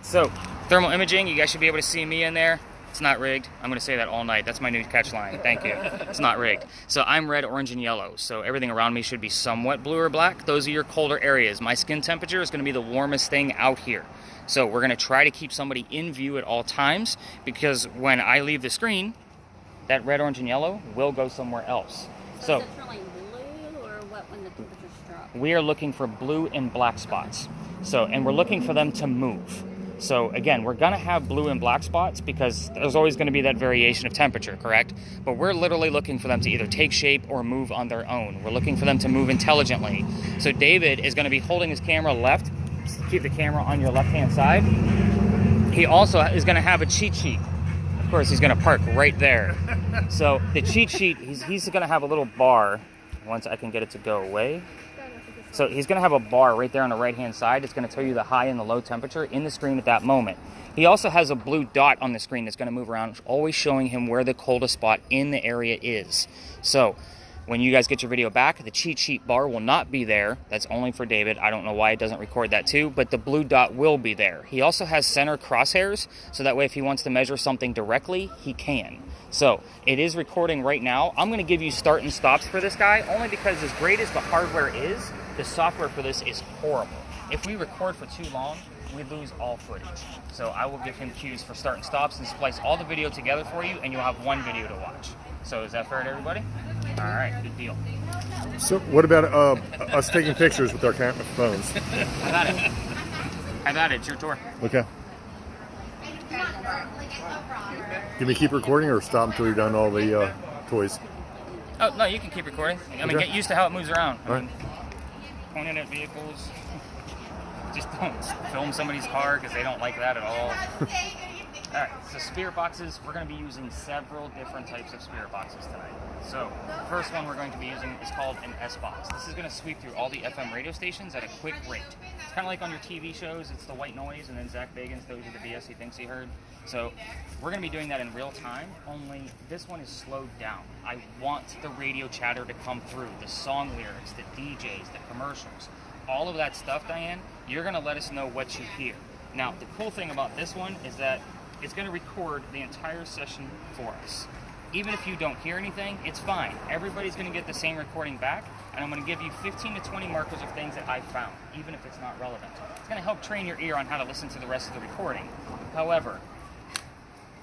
So, thermal imaging, you guys should be able to see me in there. It's not rigged. I'm going to say that all night. That's my new catch line. Thank you. It's not rigged. So I'm red, orange, and yellow. So everything around me should be somewhat blue or black. Those are your colder areas. My skin temperature is going to be the warmest thing out here. So we're going to try to keep somebody in view at all times, because when I leave the screen, that red, orange, and yellow will go somewhere else. So is it for like blue or what when the temperatures drop? We are looking for blue and black spots. So, and we're looking for them to move. So again, we're going to have blue and black spots because there's always going to be that variation of temperature, correct? But we're literally looking for them to either take shape or move on their own. We're looking for them to move intelligently. So David is going to be holding his camera left. Keep the camera on your left-hand side. He also is going to have a cheat sheet. Of course, he's going to park right there. So the cheat sheet, he's going to have a little bar. Once I can get it to go away. So he's going to have a bar right there on the right-hand side. It's going to tell you the high and the low temperature in the screen at that moment. He also has a blue dot on the screen that's going to move around, always showing him where the coldest spot in the area is. So when you guys get your video back, the cheat sheet bar will not be there. That's only for David. I don't know why it doesn't record that too, but the blue dot will be there. He also has center crosshairs, so that way if he wants to measure something directly, he can. So it is recording right now. I'm going to give you start and stops for this guy, only because as great as the hardware is, the software for this is horrible. If we record for too long, we lose all footage. So I will give him cues for start and stops and splice all the video together for you, and you'll have one video to watch. So is that fair to everybody? All right, good deal. So what about us taking pictures with our phones? Have at it. Have at it. It's your tour. Okay. Can we keep recording or stop until you're done all the toys? Oh, no, you can keep recording. I mean, get used to how it moves around. I mean, pointing at vehicles. Just don't film somebody's car because they don't like that at all. All right, so spirit boxes, we're going to be using several different types of spirit boxes tonight. So the first one we're going to be using is called an S-box. This is going to sweep through all the FM radio stations at a quick rate. It's kind of like on your TV shows, it's the white noise, and then Zach Bagans, those are the BS he thinks he heard. So we're going to be doing that in real time, only this one is slowed down. I want the radio chatter to come through, the song lyrics, the DJs, the commercials, all of that stuff, Diane, you're going to let us know what you hear. Now, the cool thing about this one is that it's going to record the entire session for us. Even if you don't hear anything, it's fine. Everybody's going to get the same recording back, and I'm going to give you 15 to 20 markers of things that I found, even if it's not relevant. It's going to help train your ear on how to listen to the rest of the recording. However,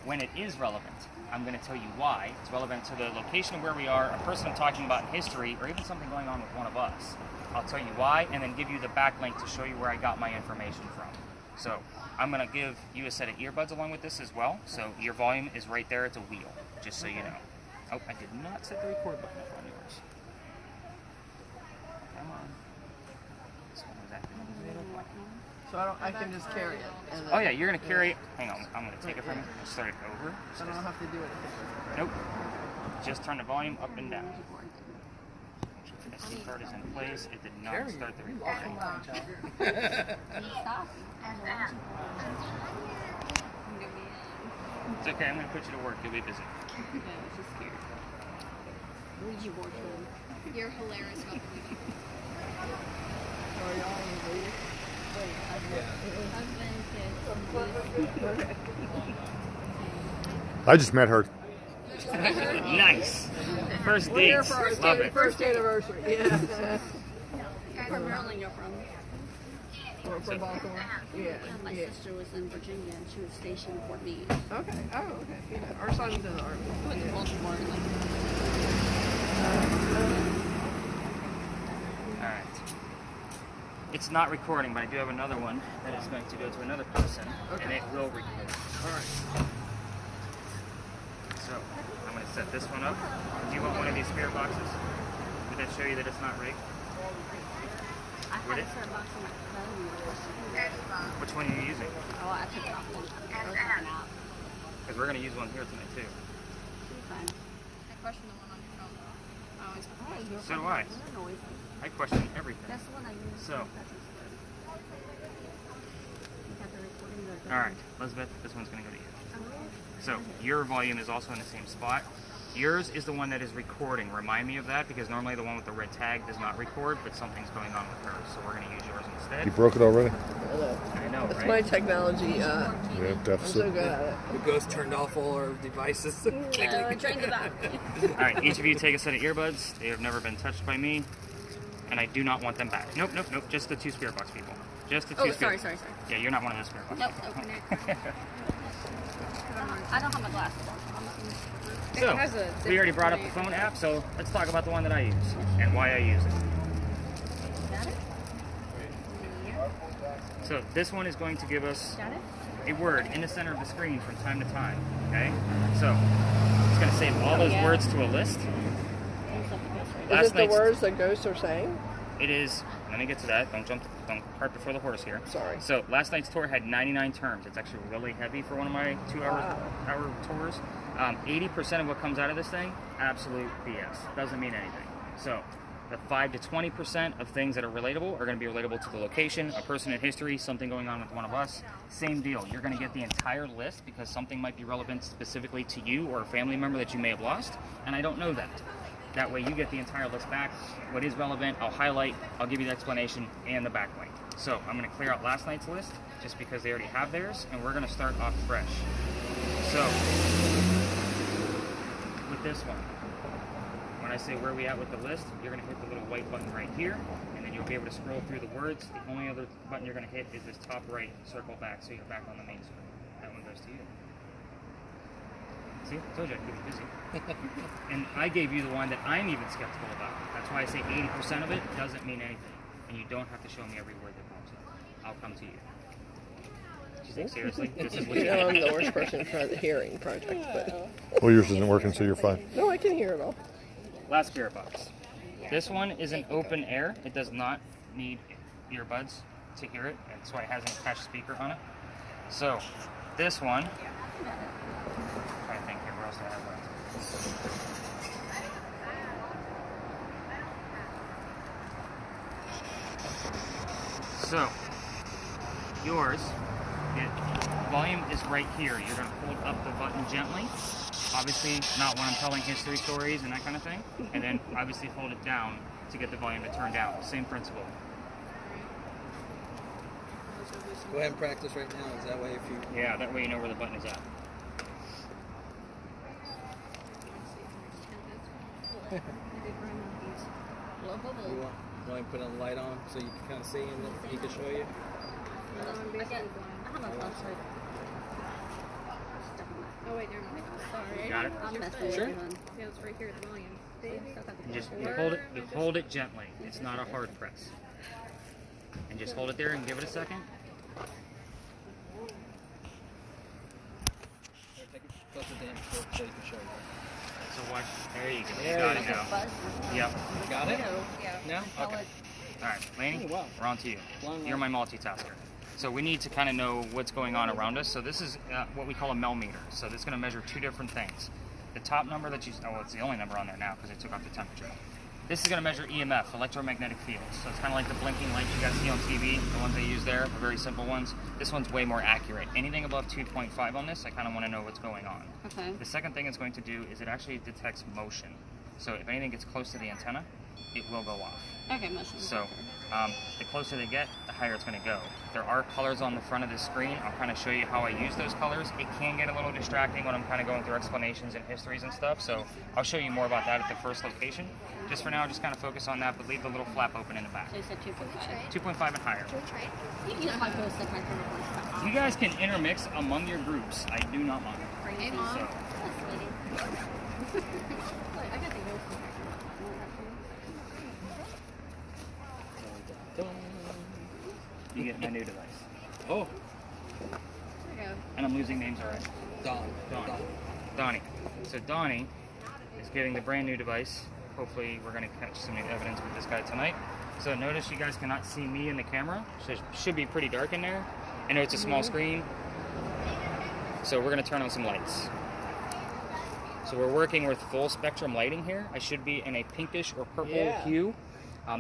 when it is relevant, I'm going to tell you why. It's relevant to the location of where we are, a person I'm talking about in history, or even something going on with one of us. I'll tell you why, and then give you the backlink to show you where I got my information from. So I'm going to give you a set of earbuds along with this as well. So your volume is right there. It's a wheel, just so you know. Oh, I did not set the record button up on yours. Come on. This one was acting as a little blank. So I can just carry it. And Oh yeah, you're going to carry it. Hang on, I'm going to take it from you and start it over. So I don't have to do it. Nope. Just turn the volume up and down. SD card is in place. It did not start the recording. It's okay, I'm going to put you to work. You'll be busy. Yeah, she's scared. Ouija board film. You're hilarious about Ouija. Husband, kids, I just met her. Nice. First dates. Love it. First anniversary. Yeah. From Maryland, you're from? From Baltimore. Yeah. My sister was in Virginia and she was stationed in Fort Meade. Okay. Oh, okay. Yeah. Our son's in the Army. I went to Baltimore. Alright. It's not recording, but I do have another one that is going to go to another person, and it will record. Alright. So, I'm going to set this one up. Do you want one of these spirit boxes? Did that show you that it's not rigged? I had a spirit box on my phone. Which one are you using? Oh, I took it off one time. Because we're going to use one here tonight, too. Fine. I question the one on your phone, though. I always question. So do I. I question everything. That's the one I use. So. Alright, Elizabeth, this one's going to go to you. So, your volume is also in the same spot. Yours is the one that is recording. Remind me of that, because normally the one with the red tag does not record, but something's going on with hers. So we're going to use yours instead. You broke it already? I know, That's right? my technology. Yeah, I'm deficit. so good at it. The ghost turned off all our devices. Train the back. All right, each of you take a set of earbuds. They have never been touched by me, and I do not want them back. Nope, nope, nope. Just the 2 spirit box people. Just the 2 Oh, spirit. sorry. Yeah, you're not one of those spirit box. Nope. Okay. I don't have my glasses on. So, It has a we already brought up the different phone app, so let's talk about the one that I use and why I use it. Got it? So, this one is going to give us Got it? a word in the center of the screen from time to time, okay? So, it's going to save all those words to a list. Is it the words that ghosts are saying? It is, let me get to that, don't cart before the horse here. Sorry. So, last night's tour had 99 terms. It's actually really heavy for one of my 2-hour tours. 80% of what comes out of this thing, absolute BS. Doesn't mean anything. So, the 5 to 20% of things that are relatable are going to be relatable to the location, a person in history, something going on with one of us. Same deal. You're going to get the entire list because something might be relevant specifically to you or a family member that you may have lost, and I don't know that. That way you get the entire list back. What is relevant, I'll highlight, I'll give you the explanation and the backlink. So I'm going to clear out last night's list just because they already have theirs, and we're going to start off fresh. So, with this one, when I say where we at with the list, you're going to hit the little white button right here, and then you'll be able to scroll through the words. The only other button you're going to hit is this top right, circle back, so you're back on the main screen. That one goes to you. See, I told you I'd keep you busy. And I gave you the one that I'm even skeptical about. That's why I say 80% of it doesn't mean anything. And you don't have to show me every word that comes up. I'll come to you. She's like, seriously? This is what You you know, I'm the worst person for the hearing project, but Well, yours isn't working, so you're fine. no, I can hear it all. Last spirit box. This one is an open air. It does not need earbuds to hear it. That's why it has an attached speaker on it. So, this one, I'm trying to think here, where else do I have left? So, yours, the volume is right here. You're going to hold up the button gently. Obviously, not when I'm telling history stories and that kind of thing. And then, obviously, hold it down to get the volume to turn down. Same principle. Go ahead and practice right now. Is that way if you... Yeah, that way you know where the button is at. You want to put a light on so you can kind of see and then he can show you? I have a flashlight. Oh wait, never mind. Sorry. Got it? I'm messing Sure. with it. Yeah, it's right here at the volume. You just you hold it gently. It's not a hard press. And just hold it there and give it a second. Take it closer to him so he can show you. So watch. There you go. You There got you it now. Buzz. Yep. Got it? Yeah. No? Okay. All right, Lainey, Oh, wow. we're on to you. Long You're my multitasker. So we need to kind of know what's going on around us. So this is what we call a millimeter. So this is going to measure two different things. The top number that you, well, it's the only number on there now because they took off the temperature. This is going to measure EMF, electromagnetic fields. So it's kind of like the blinking lights you guys see on TV, the ones they use there, the very simple ones. This one's way more accurate. Anything above 2.5 on this, I kind of want to know what's going on. Okay. The second thing it's going to do is it actually detects motion. So if anything gets close to the antenna, it will go off. Okay, motion. So the closer they get, the higher it's going to go. There are colors on the front of the screen. I'll kind of show you how I use those colors. It can get a little distracting when I'm kind of going through explanations and histories and stuff. So I'll show you more about that at the first location. Just for now, just kind of focus on that, but leave the little flap open in the back. So you said 2.5. 2.5 and higher. You can probably post like my favorite one. You guys can intermix among your groups. I do not mind. Hey, So, Mom. That's sweetie. Look, I got the ghost detector. you get my new device. Oh, There we go. And I'm losing names already. Don. Donnie. So Donnie is getting the brand new device. Hopefully we're going to catch some new evidence with this guy tonight. So notice you guys cannot see me in the camera. So it should be pretty dark in there. I know it's a small screen. So we're going to turn on some lights. So we're working with full spectrum lighting here. I should be in a pinkish or purple hue.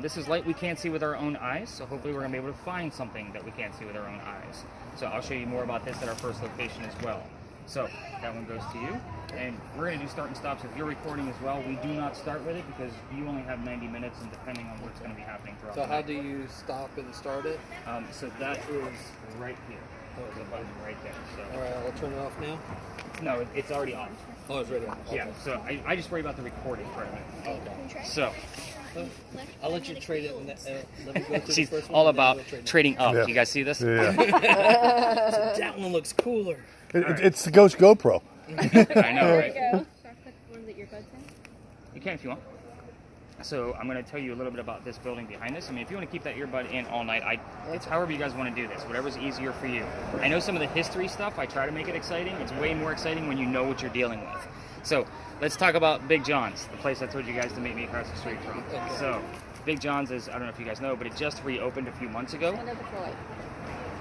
This is light we can't see with our own eyes, so hopefully we're going to be able to find something that we can't see with our own eyes. So I'll show you more about this at our first location as well. So that one goes to you. And we're going to do start and stops. If you're recording as well, we do not start with it because you only have 90 minutes, and depending on what's going to be happening throughout So the how night. do you stop and start it? So that is right here. There's a button right there. All right, I'll turn it off now. So no, it's already off. Oh, it's ready. Okay. Yeah. So I just worry about the recording part of it. Okay. So I'll let you trade it. And let me go through she's the first one, all and then about we'll trade it. trading up. Yeah. You guys see this? Yeah. That one looks cooler. It's the Ghost GoPro. I know, right? Go. Should I put one that your buds in? You can if you want. So I'm going to tell you a little bit about this building behind us. I mean, if you want to keep that earbud in all night, it's however you guys want to do this, whatever's easier for you. I know some of the history stuff, I try to make it exciting. It's way more exciting when you know what you're dealing with. So let's talk about Big John's, the place I told you guys to meet me across the street from. So Big John's is, I don't know if you guys know, but it just reopened a few months ago. I know for like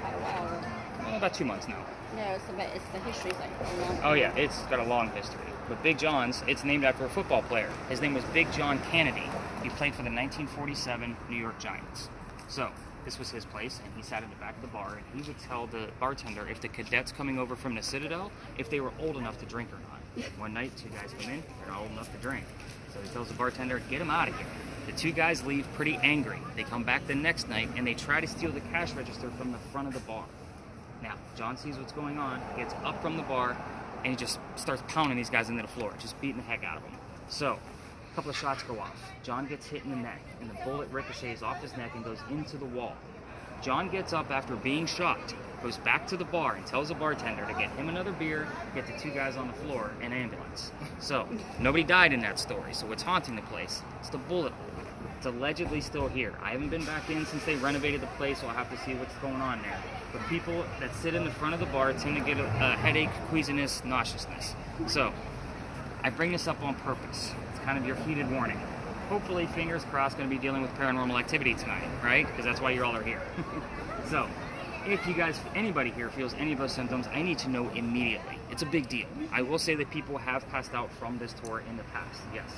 quite a while. Well, about 2 months now. No, it's the history's like a long Oh yeah, it's got a long history. But Big John's, it's named after a football player. His name was Big John Kennedy. He played for the 1947 New York Giants. So this was his place, and he sat in the back of the bar, and he would tell the bartender if the cadets coming over from the Citadel, if they were old enough to drink or not. One night, 2 guys come in, they're not old enough to drink. So he tells the bartender, get them out of here. The 2 guys leave pretty angry. They come back the next night, and they try to steal the cash register from the front of the bar. Now, John sees what's going on, gets up from the bar, and he just starts pounding these guys into the floor, just beating the heck out of them. So, a couple of shots go off. John gets hit in the neck, and the bullet ricochets off his neck and goes into the wall. John gets up after being shot, goes back to the bar, and tells the bartender to get him another beer, get the 2 guys on the floor, and ambulance. So, nobody died in that story, so what's haunting the place? It's the bullet hole. It's allegedly still here. I haven't been back in since they renovated the place, so I'll have to see what's going on there. But people that sit in the front of the bar tend to get a headache, queasiness, nauseousness. So, I bring this up on purpose. It's kind of your heated warning. Hopefully, fingers crossed, going to be dealing with paranormal activity tonight, right? Because that's why you all are here. So, if you guys, anybody here feels any of those symptoms, I need to know immediately. It's a big deal. I will say that people have passed out from this tour in the past. Yes.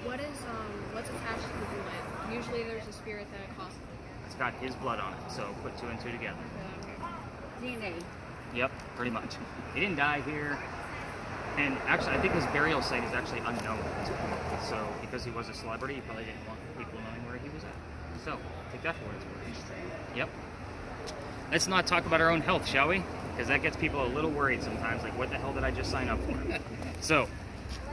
What's attached to the bullet? Usually there's a spirit that causes it. It's got his blood on it, so put 2 and 2 together. DNA. Yep, pretty much. He didn't die here. And actually, I think his burial site is actually unknown at this point. So, because he was a celebrity, he probably didn't want people knowing where he was at. So, take that for what it's worth. Yep. Let's not talk about our own health, shall we? Because that gets people a little worried sometimes. Like, what the hell did I just sign up for? So,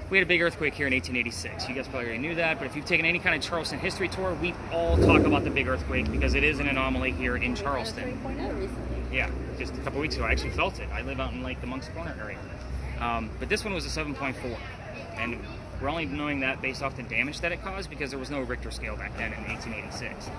we had a big earthquake here in 1886. You guys probably already knew that, but if you've taken any kind of Charleston history tour, we all talk about the big earthquake because it is an anomaly here in Charleston. 3.0 recently. Yeah, just a couple weeks ago. I actually felt it. I live out in like the Monk's Corner area. But this one was a 7.4. And we're only knowing that based off the damage that it caused because there was no Richter scale back then in 1886.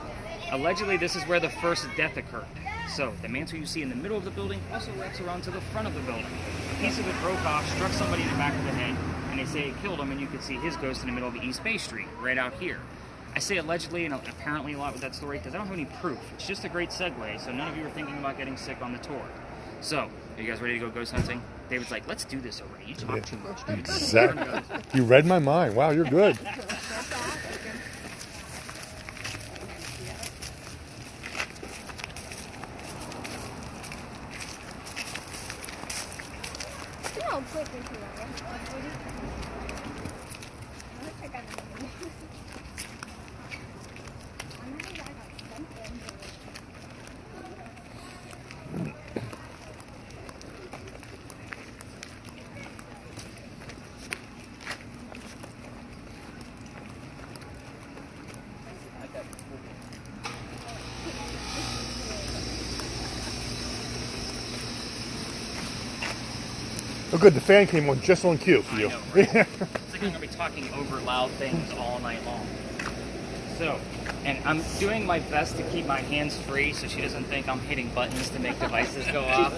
Allegedly, this is where the first death occurred. So, the mantle you see in the middle of the building also wraps around to the front of the building. A piece of it broke off, struck somebody in the back of the head, and they say it killed him, and you could see his ghost in the middle of the East Bay Street, right out here. I say allegedly and apparently a lot with that story because I don't have any proof. It's just a great segue, so none of you are thinking about getting sick on the tour. So, are you guys ready to go ghost hunting? David's like, let's do this already. You talk too much, dude. Exactly. You read my mind. Wow, you're good. See how quick we can run. I wish I got it. I know I got something. Oh, good. The fan came on just on cue for you. I know, right? It's like I'm going to be talking over loud things all night long. So, and I'm doing my best to keep my hands free so she doesn't think I'm hitting buttons to make devices go off.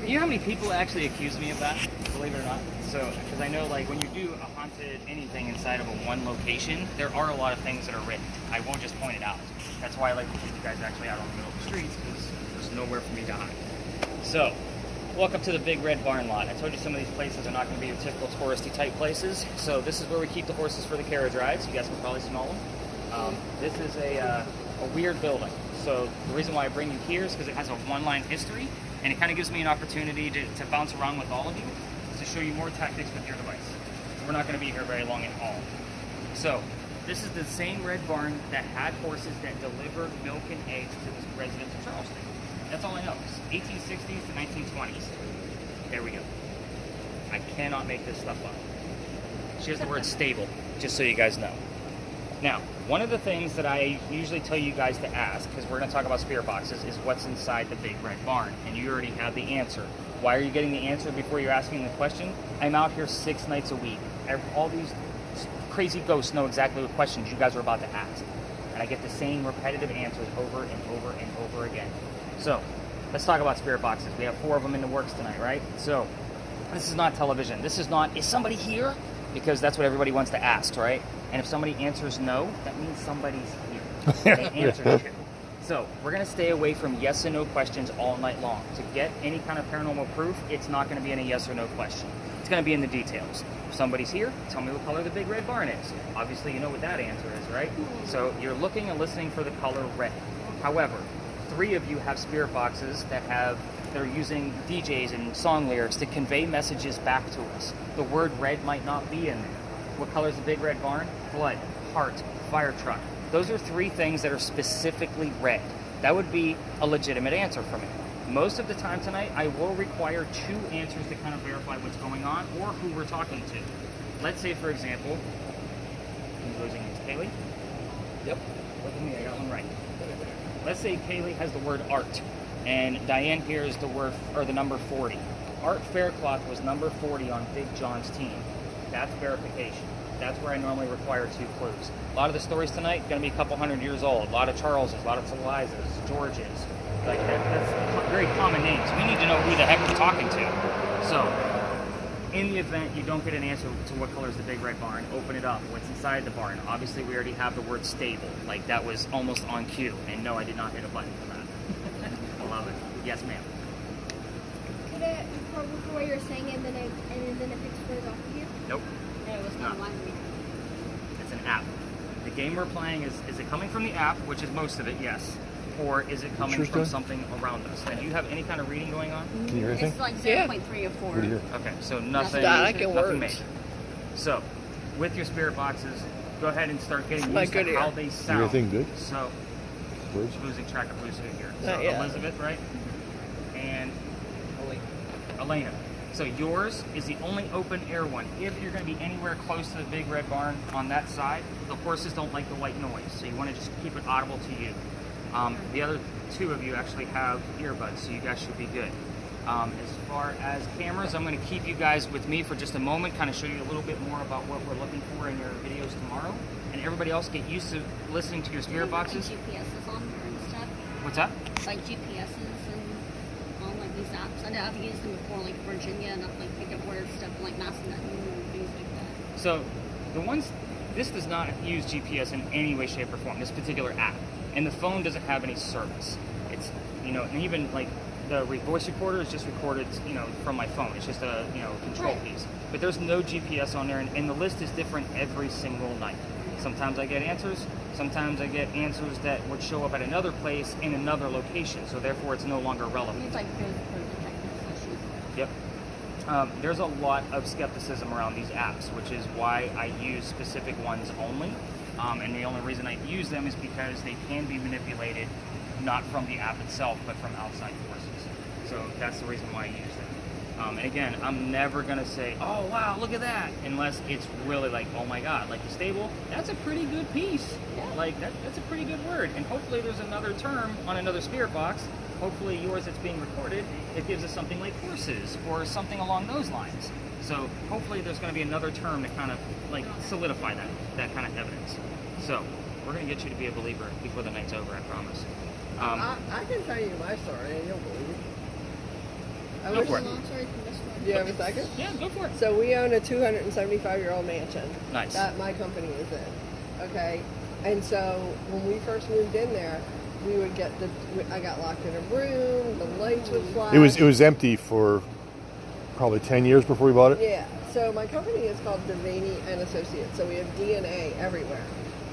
You know how many people actually accuse me of that, believe it or not? So, because I know, like, when you do a haunted anything inside of a one location, there are a lot of things that are written. I won't just point it out. That's why I like to keep you guys actually out on the middle of the streets, because there's nowhere for me to hide. So, welcome to the Big Red Barn Lot. I told you some of these places are not going to be your typical touristy type places. So this is where we keep the horses for the carriage rides. You guys can probably smell them. This is a weird building. So the reason why I bring you here is because it has a one-line history. And it kind of gives me an opportunity to bounce around with all of you to show you more tactics with your device. We're not going to be here very long at all. So, this is the same red barn that had horses that delivered milk and eggs to the residents of Charleston. That's all I know. It's 1860s to 1920s. There we go. I cannot make this stuff up. She has the word stable, just so you guys know. Now, one of the things that I usually tell you guys to ask, because we're going to talk about spirit boxes, is what's inside the big red barn. And you already have the answer. Why are you getting the answer before you're asking the question? I'm out here 6 nights a week. All these crazy ghosts know exactly what questions you guys are about to ask. And I get the same repetitive answers over and over and over again. So, let's talk about spirit boxes. We have 4 of them in the works tonight, right? So, this is not television. This is not, is somebody here? Because that's what everybody wants to ask, right? And if somebody answers no, that means somebody's here. They answered it. So, we're going to stay away from yes and no questions all night long. To get any kind of paranormal proof, it's not going to be any yes or no question. It's going to be in the details. If somebody's here, tell me what color the big red barn is. Obviously, you know what that answer is, right? So, you're looking and listening for the color red. However, 3 of you have spirit boxes they're using DJs and song lyrics to convey messages back to us. The word red might not be in there. What color is the big red barn? Blood, heart, fire truck. Those are 3 things that are specifically red. That would be a legitimate answer for me. Most of the time tonight, I will require 2 answers to kind of verify what's going on or who we're talking to. Let's say, for example, who's losing is Kaylee? Yep. Look at me, I got one right. Let's say Kaylee has the word art, and Diane here is the word or the number 40. Art Faircloth was number 40 on Big John's team. That's verification. That's where I normally require 2 clues. A lot of the stories tonight going to be a couple hundred years old. A lot of Charleses, a lot of Eliza's, Georges. Like that's very common names. We need to know who the heck we're talking to. So, in the event you don't get an answer to what color is the big red barn, open it up. What's inside the barn? Obviously, we already have the word stable. Like that was almost on cue. And no, I did not hit a button for that. I love it. Yes, ma'am. Could it record before you're saying it and then it picks words off of you? Nope. No, it was No. not mine. It's an app. The game we're playing is it coming from the app, which is most of it, yes, or is it coming from something around us? And do you have any kind of reading going on? Can you hear anything? It's like Yeah. 0.3 or 4. What do you hear? Okay, so nothing, Static and nothing words. major. So, with your spirit boxes, go ahead and start getting My used good to ear. how they sound. anything good? So, Words? losing track of who's who here. So Not yet. Elizabeth, right? And Oh, wait. Elena. So yours is the only open air one. If you're going to be anywhere close to the big red barn on that side, the horses don't like the white noise. So you want to just keep it audible to you. The other 2 of you actually have earbuds, so you guys should be good. As far as cameras, I'm going to keep you guys with me for just a moment, kind of show you a little bit more about what we're looking for in your videos tomorrow. And everybody else get used to listening to your spirit boxes. GPSs on there and stuff. What's that? Like GPSs and all like these apps. I know I've used them before, like Virginia, and I've like pick up weird stuff like Massachusetts and things like that. So this does not use GPS in any way, shape, or form, this particular app. And the phone doesn't have any service. It's, and even like the voice recorder is just recorded, from my phone. It's just a, control piece. But there's no GPS on there, and the list is different every single night. Sometimes I get answers. Sometimes I get answers that would show up at another place in another location. So therefore, it's no longer relevant. It's like those detective sessions. Yep. There's a lot of skepticism around these apps, which is why I use specific ones only. And the only reason I use them is because they can be manipulated, not from the app itself, but from outside forces. So that's the reason why I use them. And again, I'm never going to say, oh, wow, look at that, unless it's really like, oh, my God, like the stable, that's a pretty good piece. Yeah. Like, that's a pretty good word. And hopefully there's another term on another spirit box, hopefully yours that's being recorded, it gives us something like horses or something along those lines. So hopefully there's going to be another term to kind of like solidify that kind of evidence. So we're going to get you to be a believer before the night's over, I promise. I can tell you my story and you'll believe it. Go for it. Long story from this one. Do you have a second? Yeah, go for it. So we own a 275-year-old mansion. Nice. That my company is in. Okay? And so when we first moved in there, we would get I got locked in a room, the lights would flash. It was empty for probably 10 years before we bought it. Yeah. So my company is called Devaney and Associates. So we have DNA everywhere.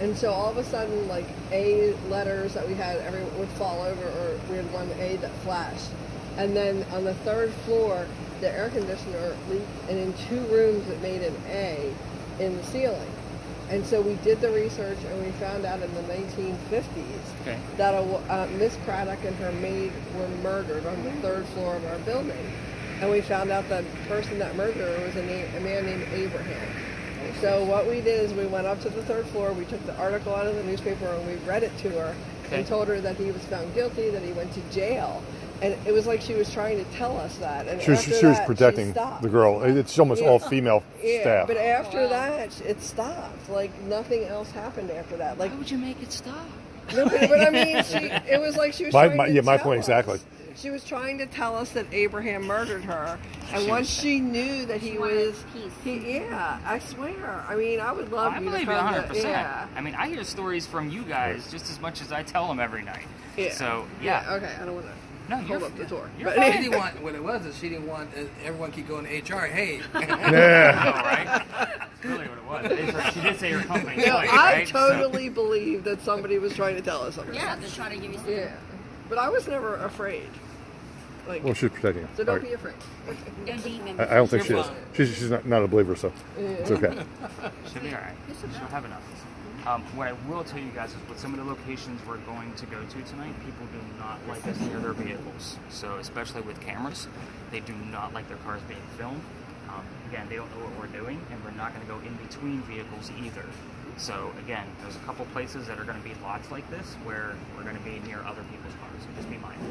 And so all of a sudden, like A letters that we had would fall over, or we had one A that flashed. And then on the 3rd floor, the air conditioner leaked, and in 2 rooms it made an A in the ceiling. And so we did the research, and we found out in the 1950s that Miss Craddock and her maid were murdered on the 3rd floor of our building. And we found out the person that murdered her was a man named Abraham. So what we did is we went up to the 3rd floor, we took the article out of the newspaper, and we read it to her and told her that he was found guilty, that he went to jail. And it was like she was trying to tell us that. And she was protecting the girl. It's almost all female staff. But after that, it stopped. Like, nothing else happened after that. Like, Why would you make it stop? No, but I mean, it was like she was trying to my tell point us. exactly. She was trying to tell us that Abraham murdered her. And once she knew that he was... I swear. I mean, I would love you to come to... 100%. Yeah. I mean, I hear stories from you guys just as much as I tell them every night. Yeah. So, Okay, I don't want to... hold up the door. But she didn't want what it was is she didn't want everyone keep going to HR. Hey, yeah, right. That's really what it was. She did say her company. No, twice, I right? totally believe that somebody was trying to tell us something. Yeah, they're trying to give you something. Yeah, but I was never afraid. Like, well, she's protecting her. so don't be afraid. No demon. I don't think she is. She's not a believer, so it's okay. She'll be all right. She'll have enough. What I will tell you guys is with some of the locations we're going to go to tonight, people do not like us near their vehicles. So especially with cameras, they do not like their cars being filmed. Again, they don't know what we're doing, and we're not going to go in between vehicles either. So again, there's a couple places that are going to be lots like this where we're going to be near other people's cars, so just be mindful.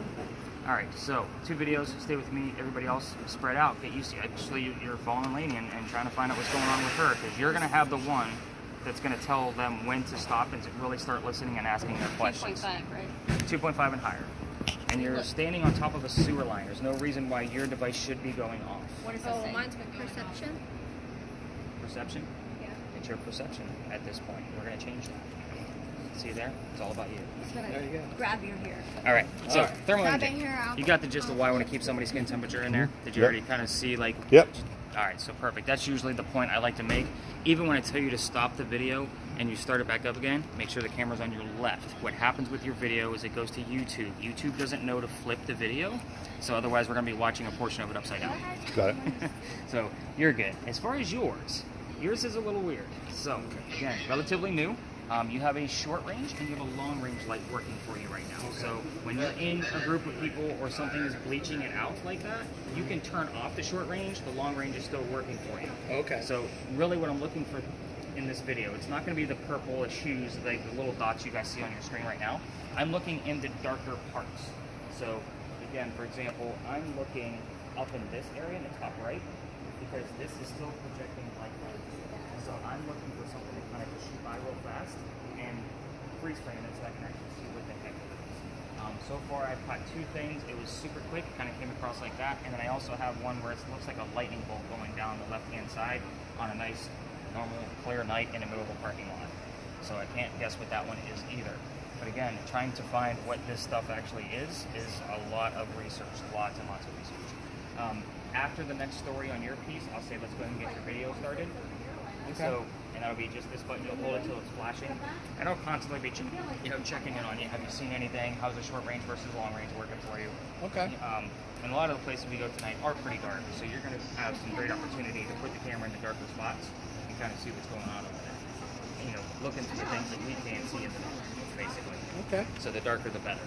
All right, so 2 videos. Stay with me. Everybody else, spread out. Get used to it. Actually, you're following Lainey and trying to find out what's going on with her, because you're going to have the one that's going to tell them when to stop and to really start listening and asking their questions. 2.5, right? 2.5 and higher. And you're standing on top of a sewer line. There's no reason why your device should be going off. What does that say? Mine's with perception. Perception? Yeah. It's your perception at this point. We're going to change that. See there? It's all about you. It's gonna there you go. grab your hair. All right. So thermal Grabbing imaging. her out. You got the gist of why I want to keep somebody's skin temperature in there. Did you Yep. already kind of see like? Yep. All right. So perfect. That's usually the point I like to make. Even when I tell you to stop the video and you start it back up again, make sure the camera's on your left. What happens with your video is it goes to YouTube. YouTube doesn't know to flip the video, so otherwise we're going to be watching a portion of it upside down. Got it. So you're good. As far as yours is a little weird. So again, relatively new. You have a short range and you have a long range light working for you right now. So when you're in a group of people or something is bleaching it out like that, you can turn off the short range. The long range is still working for you. Okay. So really what I'm looking for in this video, it's not going to be the purple hues, like the little dots you guys see on your screen right now. I'm looking in the darker parts. So again, for example, I'm looking up in this area in the top right because this is still projecting light right. So I'm looking for something to kind of just shoot by real fast and freeze frame it so I can actually see what the heck it is. So far I've caught 2 things. It was super quick, kind of came across like that, and then I also have one where it looks like a lightning bolt going down the left-hand side on a nice, normal, clear night in the middle of a parking lot. So I can't guess what that one is either. But again, trying to find what this stuff actually is a lot of research, lots and lots of research. After the next story on your piece, I'll say let's go ahead and get your video started. Okay. So, and that'll be just this button. You'll hold it till it's flashing, and I'll constantly be, checking in on you. Have you seen anything? How's the short range versus long range working for you? Okay. And a lot of the places we go tonight are pretty dark, so you're going to have some great opportunity to put the camera in the darker spots and kind of see what's going on over there. You know, look into the things that we can't see in the dark, basically. Okay. So the darker, the better.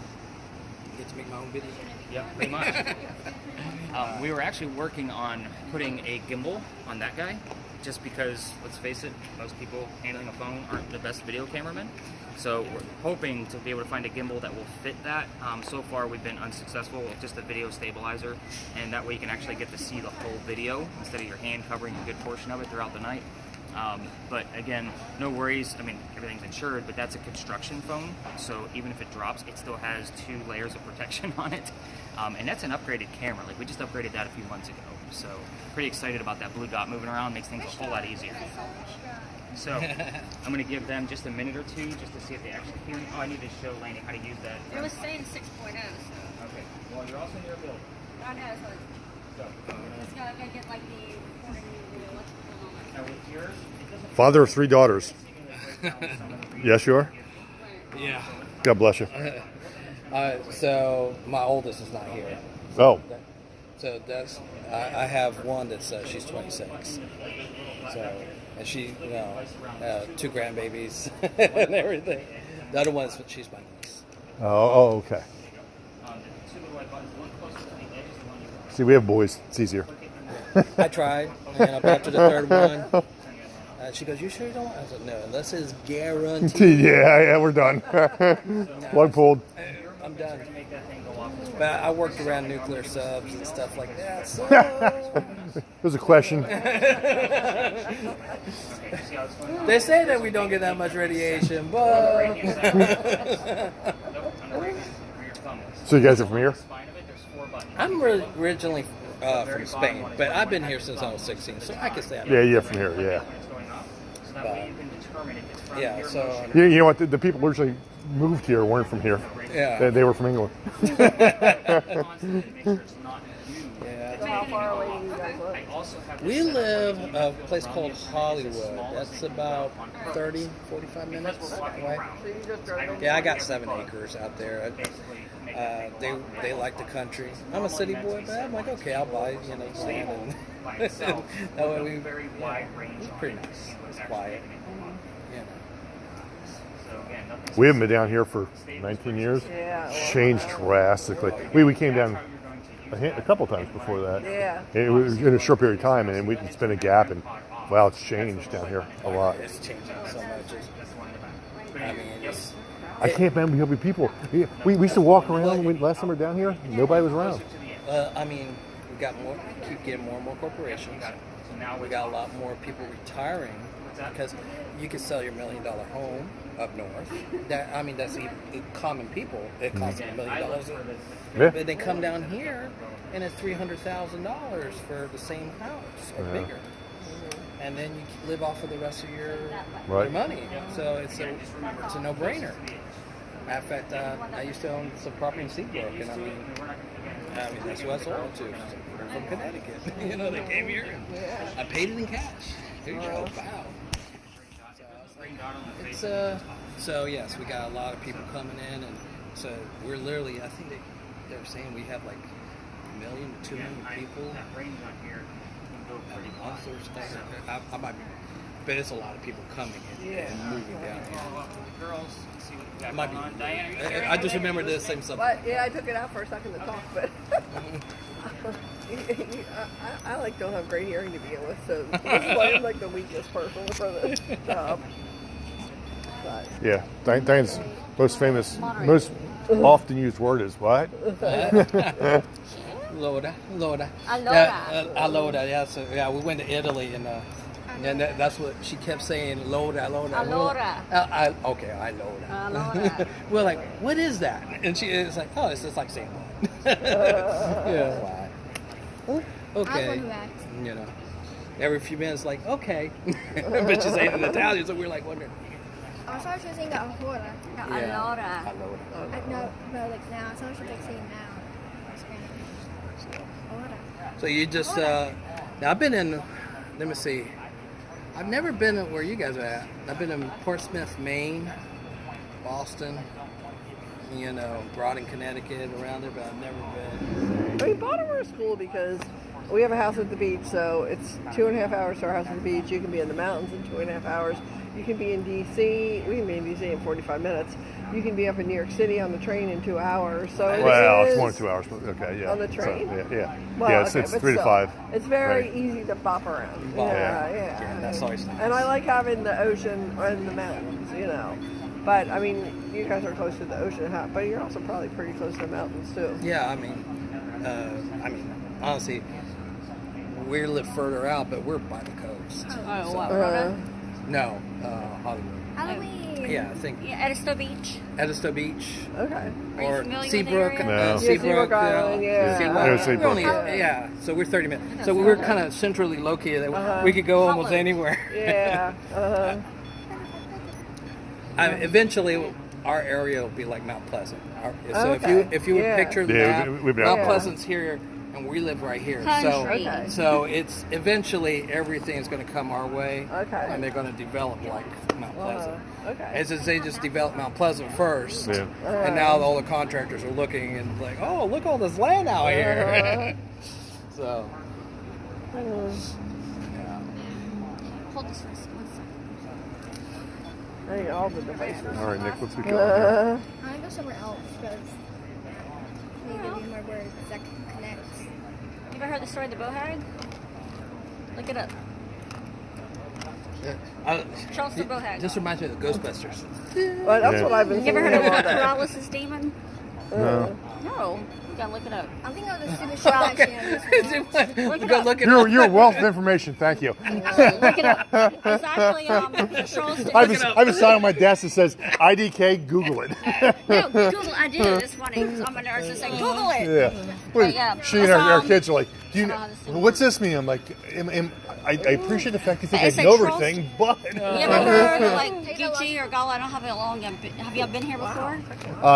Get to make my own video. Yep, pretty much. We were actually working on putting a gimbal on that guy, just because, let's face it, most people handling a phone aren't the best video cameramen. So we're hoping to be able to find a gimbal that will fit that. So far we've been unsuccessful with just a video stabilizer, and that way you can actually get to see the whole video instead of your hand covering a good portion of it throughout the night. But again, no worries. I mean, everything's insured, but that's a construction phone, so even if it drops, it still has 2 layers of protection on it. And that's an upgraded camera. Like, we just upgraded that a few months ago, so pretty excited about that blue dot moving around. Makes things a whole lot easier. So I'm going to give them just a minute or 2 just to see if they actually hear me. Oh, I need to show Lainey how to use that. It was saying 6.0, so. Okay. Well, you're also near a building. I know, so So, it's gotta get like the recording, what's going on. now with yours, it doesn't Father of 3 daughters. seemingly break down some of the Yes, you are. Yeah. God bless you. So my oldest is not here. Oh. So that's I have one that's she's 26. So and she two grandbabies and everything. The other one's she's my niece. Oh, okay. See, we have boys. It's easier. I tried, and after the third one, she goes, "You sure you don't want?" I said, "No, unless it's guaranteed." Yeah, we're done. One pulled. I'm done. But I worked around nuclear subs and stuff like that. So. There's a question. They say that we don't get that much radiation, but So you guys are from here? I'm originally from Spain, but I've been here since I was 16, so I can say I'm Yeah, from here. Yeah. Yeah, so You know what? The people originally moved here weren't from here. yeah. They were from England. So how far away do you guys live? We live a place called Hollywood. That's about 30, 45 minutes away. So you just drove in? Yeah, I got 7 acres out there. They like the country. I'm a city boy, but I'm like, okay, I'll buy land and that way it's pretty nice. It's quiet. We haven't been down here for 19 years. Yeah. Changed drastically. We came down a couple times before that. Yeah. It was in a short period of time, and it's been a gap, and wow, it's changed down here a lot. It's changing so much. I mean, I can't believe how many people. We used to walk around last time we were down here. Nobody was around. I mean, we got more. Keep getting more and more corporations. We got a lot more people retiring because you can sell your $1 million home up north. That's the common people. It costs them $1 million. Yeah. But they come down here, and it's $300,000 for the same house or bigger. And then you live off of the rest of your money. So it's a no-brainer. Matter of fact, I used to own some property in Seabrook, and I mean that's who I sold it to. From Connecticut. They came here, and I paid it in cash. Here you go. Wow. So yes, we got a lot of people coming in, and so we're literally. I think they were saying we have like 1 million to 2 million people. A month or stuff. I might be, but it's a lot of people coming in and moving down here. It might be. I just remember this same stuff. But yeah, I took it out for a second to talk, but I don't have great hearing to begin with, so this is why I'm like the weakest person for this job. But Yeah, Diane's most often used word is what? Loda. Allora. Allora, yeah. So, yeah, we went to Italy, and that's what she kept saying, Loda. Allora. Okay, I Loda. Allora. We're like, what is that? And she is like, oh, it's just like saying what? Yeah. I was Okay. one who asked. Every few minutes, like, okay. But she's saying in Italian, so we're like wondering. I thought she was saying ahora. No, Yeah. allora. No, like now. I thought she was like saying now. Spanish. Ahora. So you just, now I've been in, let me see. I've never been where you guys are at. I've been in Portsmouth, Maine, Boston, Groton, Connecticut, around there, but I've never been. I mean, Baltimore is cool because we have a house at the beach, so it's 2.5 hours to our house at the beach. You can be in the mountains in 2.5 hours. You can be in D.C. We can be in D.C. in 45 minutes. You can be up in New York City on the train in 2 hours. So It's more than 2 hours. Okay, yeah. On the train? So, yeah. Well, Yeah, okay, it's but 3 to still, 5. It's very Right. easy to bop around. Yeah, that's always nice. And I like having the ocean and the mountains, But I mean, you guys are close to the ocean, but you're also probably pretty close to the mountains too. Yeah, honestly, we live further out, but we're by the coast. Oh, what? No, Hollywood. Halloween. Yeah, I think Yeah, Edisto Beach. Edisto Beach Okay. Are you or familiar with Seabrook. the area? No. Seabrook Island, yeah. Sea Yeah, Island. Seabrook. We're only- Yeah. yeah, so we're 30 minutes. So we're kind of centrally located. We could go almost Holland. anywhere. Yeah. Eventually, our area will be like Mount Pleasant. So Okay. if you would Yeah. picture Yeah, that, we've been Mount out. Pleasant's here, and we live right here. Country. Okay. So it's eventually everything's going to come our way. Okay. And they're going to develop like Mount Pleasant. Okay. It's as they just developed Mount Pleasant first, Yeah. and now all the contractors are looking and like, oh, look all this land out here. So, yeah. Hold this for one second. I think all the devices. All right, Nick, let's be going here. I'm gonna go somewhere else because maybe there'll be more words that can connect. You ever heard the story of the bowhag? Look it up. Charles the bowhag. Just reminds me of the Ghostbusters. Well, that's Yeah. what I've been You ever heard thinking of all day. Paralysis Demon? No. No. You gotta look it up. I'm thinking of the Super Shy channel. Look it Go up. look it You're, up. you're a wealth of information. Thank you. Look it up. It's actually Charles. I have a sign on my desk that says IDK. Google it. No, Google. I did. It's funny. 'Cause I'm a nurse and say Google it. Yeah. Wait, yeah. she and our It's, kids are like, do you know, honestly. what's this mean? I'm like, I appreciate the fact you think I It's like know Charles- everything, but You ever heard of like Geechee or Gullah? I don't know how long. Have you been here before?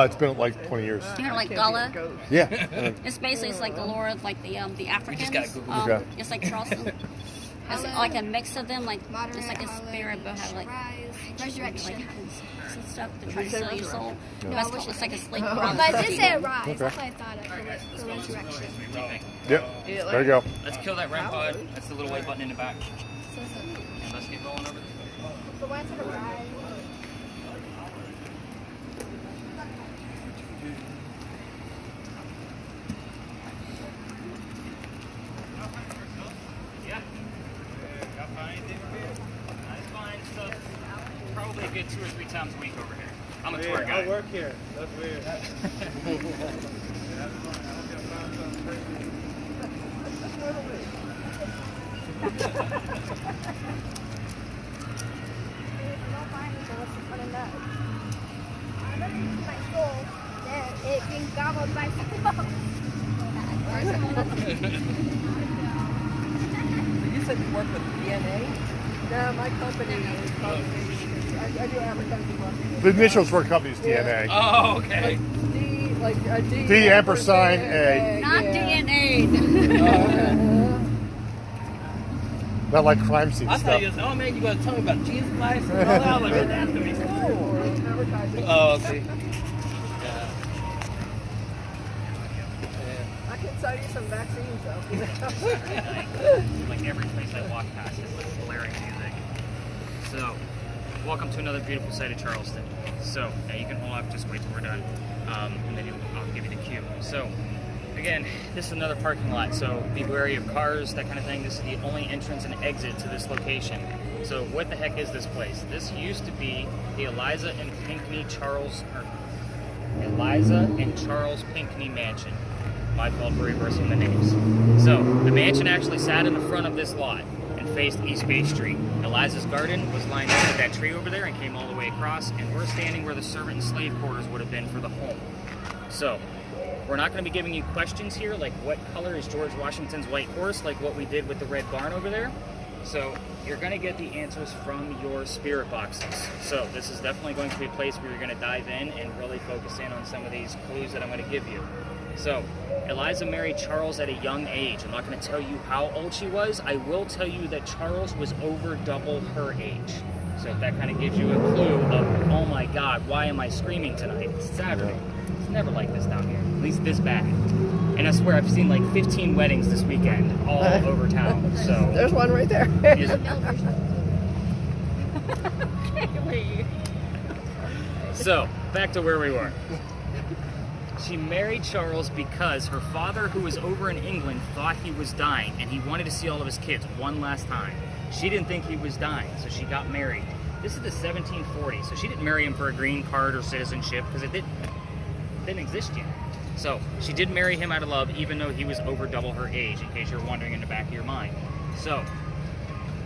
it's been like 20 years. You heard of like Gullah? Yeah. It's basically like the lore of like the Africans. gotta Google it. Okay. It's like Charleston. It's like a mix of them, like it's like a spirit, but have like Resurrection. like and stuff to try to sell your soul. No, it's like a slave. But I did say rise. Okay. That's what I thought of for resurrection. Yep. There you go. Let's kill that REM pod. That's the little white button in the back. And let's get going over there. But why instead of rise? Yeah. Got fine. That's fine stuff. Probably a good 2 or 3 times a week over here. I'm a tour guide. I work here. That's weird. I remember using my soul, then it being gobbled by someone. You said you work with DNA? No, my company is called, I do advertising work. The initials for a company's DNA. Oh, okay. D, like a D. D ampersand A. Not yeah. DNA. Not like crime scene I stuff. thought you was, oh man, you going to tell me about Jesus Christ and all that? Like, that's going to be cool. It's advertising. Oh, okay. I can sell you some vaccines though. Like every place I walk past is like blaring music. So, welcome to another beautiful side of Charleston. So, now you can hold off, just wait till we're done, and then I'll give you the cue. So, again, this is another parking lot, so be wary of cars, that kind of thing. This is the only entrance and exit to this location. So, what the heck is this place? This used to be the Eliza and Charles Pinckney Mansion. My fault for reversing the names. So, the mansion actually sat in the front of this lot and faced East Bay Street. Eliza's garden was lined up with that tree over there and came all the way across, and we're standing where the servant and slave quarters would have been for the home. So, we're not going to be giving you questions here, like what color is George Washington's white horse, like what we did with the red barn over there. So, you're going to get the answers from your spirit boxes. So, this is definitely going to be a place where you're going to dive in and really focus in on some of these clues that I'm going to give you. So, Eliza married Charles at a young age. I'm not going to tell you how old she was. I will tell you that Charles was over double her age. So if that kind of gives you a clue of, oh my God, why am I screaming tonight? It's Saturday. It's never like this down here, at least this bad. And I swear I've seen like 15 weddings this weekend all over town. So There's one right there. is it? So, back to where we were. She married Charles because her father, who was over in England, thought he was dying, and he wanted to see all of his kids one last time. She didn't think he was dying, so she got married. This is the 1740s, so she didn't marry him for a green card or citizenship, because it didn't exist yet. So, she did marry him out of love, even though he was over double her age, in case you're wondering in the back of your mind. So,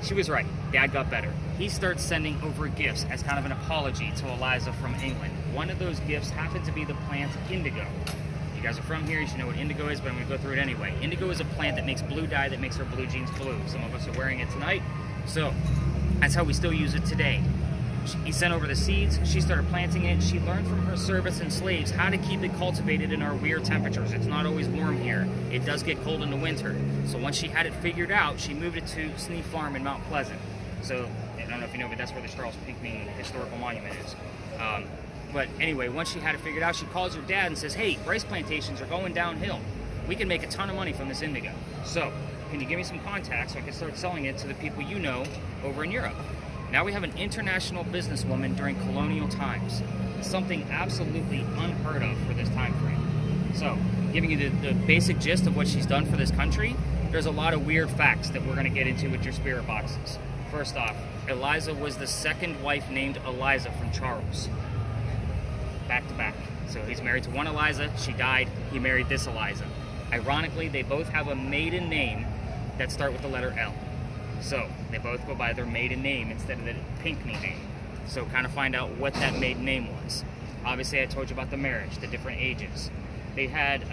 she was right. Dad got better. He starts sending over gifts as kind of an apology to Eliza from England. One of those gifts happened to be the plant indigo. If you guys are from here, you should know what indigo is, but I'm going to go through it anyway. Indigo is a plant that makes blue dye that makes our blue jeans blue. Some of us are wearing it tonight. So that's how we still use it today. He sent over the seeds. She started planting it. She learned from her servants and slaves how to keep it cultivated in our weird temperatures. It's not always warm here. it does get cold in the winter. So once she had it figured out, she moved it to Sneed Farm in Mount Pleasant. So I don't know if you know, but that's where the Charles Pinckney Historical Monument is. But anyway, once she had it figured out, she calls her dad and says, hey, rice plantations are going downhill. We can make a ton of money from this indigo. So can you give me some contacts so I can start selling it to the people you know over in Europe? Now we have an international businesswoman during colonial times. Something absolutely unheard of for this time frame. So, giving you the basic gist of what she's done for this country, there's a lot of weird facts that we're going to get into with your spirit boxes. First off, Eliza was the second wife named Eliza from Charles. Back to back. So he's married to one Eliza, she died, he married this Eliza. Ironically, they both have a maiden name that start with the letter L. So they both go by their maiden name instead of the Pinckney name. So kind of find out what that maiden name was. Obviously, I told you about the marriage, the different ages. They had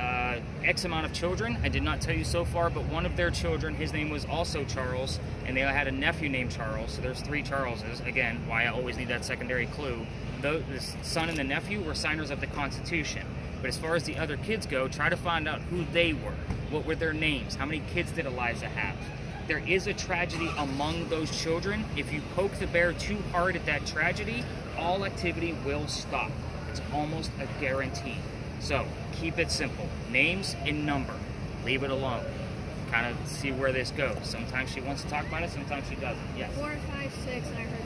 X amount of children. I did not tell you so far, but one of their children, his name was also Charles, and they had a nephew named Charles. So there's 3 Charleses. Again, why I always need that secondary clue. The son and the nephew were signers of the Constitution. But as far as the other kids go, try to find out who they were. What were their names? How many kids did Eliza have? There is a tragedy among those children. If you poke the bear too hard at that tragedy, all activity will stop. It's almost a guarantee. So keep it simple. Names and number. Leave it alone. Kind of see where this goes. Sometimes she wants to talk about it, sometimes she doesn't. Yes? 4, 5, 6, and I heard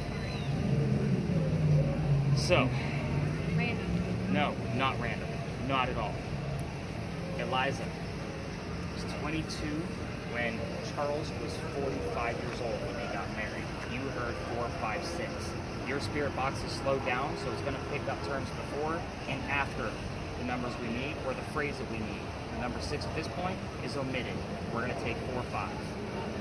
3. So, Random. no, not random. Not at all. Eliza was 22 when Charles was 45 years old when they got married. You heard 4, 5, 6. Your spirit box is slowed down, so it's going to pick up terms before and after the numbers we need, or the phrase that we need. The number 6 at this point is omitted. We're going to take 4, 5.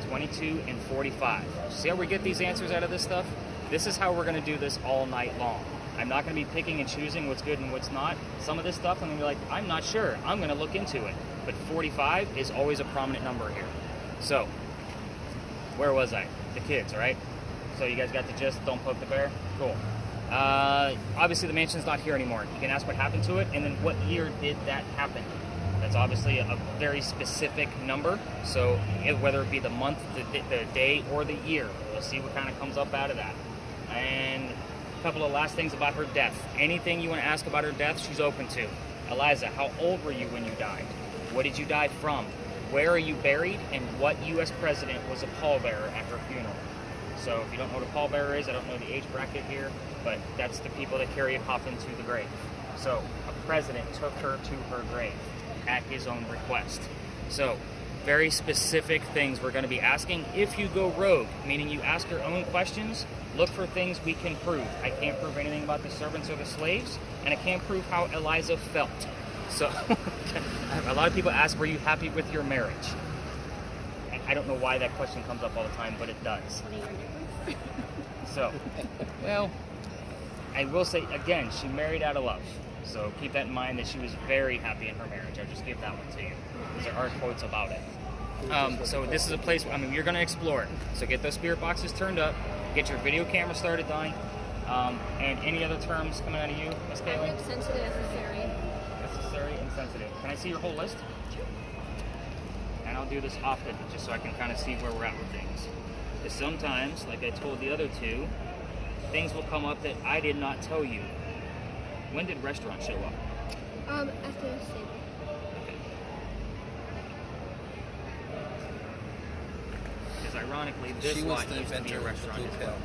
22 and 45. See how we get these answers out of this stuff? This is how we're going to do this all night long. I'm not going to be picking and choosing what's good and what's not. Some of this stuff I'm going to be like, I'm not sure. I'm going to look into it. But 45 is always a prominent number here. So, where was I? The kids, right? So you guys got the gist, don't poke the bear? Cool. Obviously the mansion's not here anymore. You can ask what happened to it, and then what year did that happen? That's obviously a very specific number, so whether it be the month, the day, or the year, we'll see what kind of comes up out of that. And a couple of last things about her death. Anything you want to ask about her death, she's open to. Eliza, how old were you when you died? What did you die from? Where are you buried? And what U.S. president was a pallbearer at her funeral? So if you don't know what a pallbearer is, I don't know the age bracket here, but that's the people that carry a coffin to the grave. So a president took her to her grave at his own request. So very specific things we're going to be asking. If you go rogue, meaning you ask your own questions, look for things we can prove. I can't prove anything about the servants or the slaves, and I can't prove how Eliza felt. So a lot of people ask, were you happy with your marriage? I don't know why that question comes up all the time, but it does. So, well, I will say, again, she married out of love. So keep that in mind that she was very happy in her marriage. I'll just give that one to you, because there are quotes about it. So this is a place, you're going to explore it. So get those spirit boxes turned up, get your video camera started, Donnie, and any other terms coming out of you, Miss Kaylee? Sensitive, necessary. Necessary and sensitive. Can I see your whole list? And I'll do this often, just so I can kind of see where we're at with things. Because sometimes, like I told the other two, things will come up that I did not tell you. When did restaurant show up? After the same. Because ironically, this lot used to be a restaurant as well.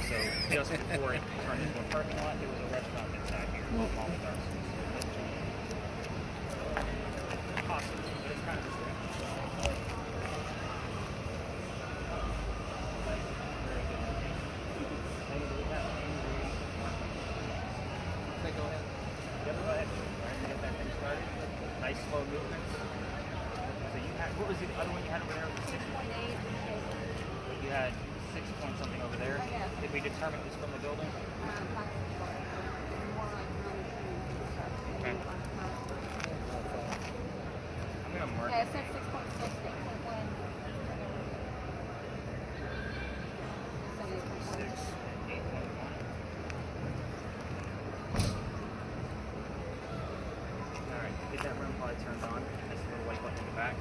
So just before it turned into a parking lot, there was a restaurant inside here. Possibly, but it's kind of the same. Nice slow movements. So you had, what was the other one you had over there? 6.8. You had 6 point something over there. Did we determine this from the building? Okay. I'm gonna mark. Yeah, it said 6.6, 8.1. 6, 8.1. Alright, get that room probably turned on. Nice little white button in the back.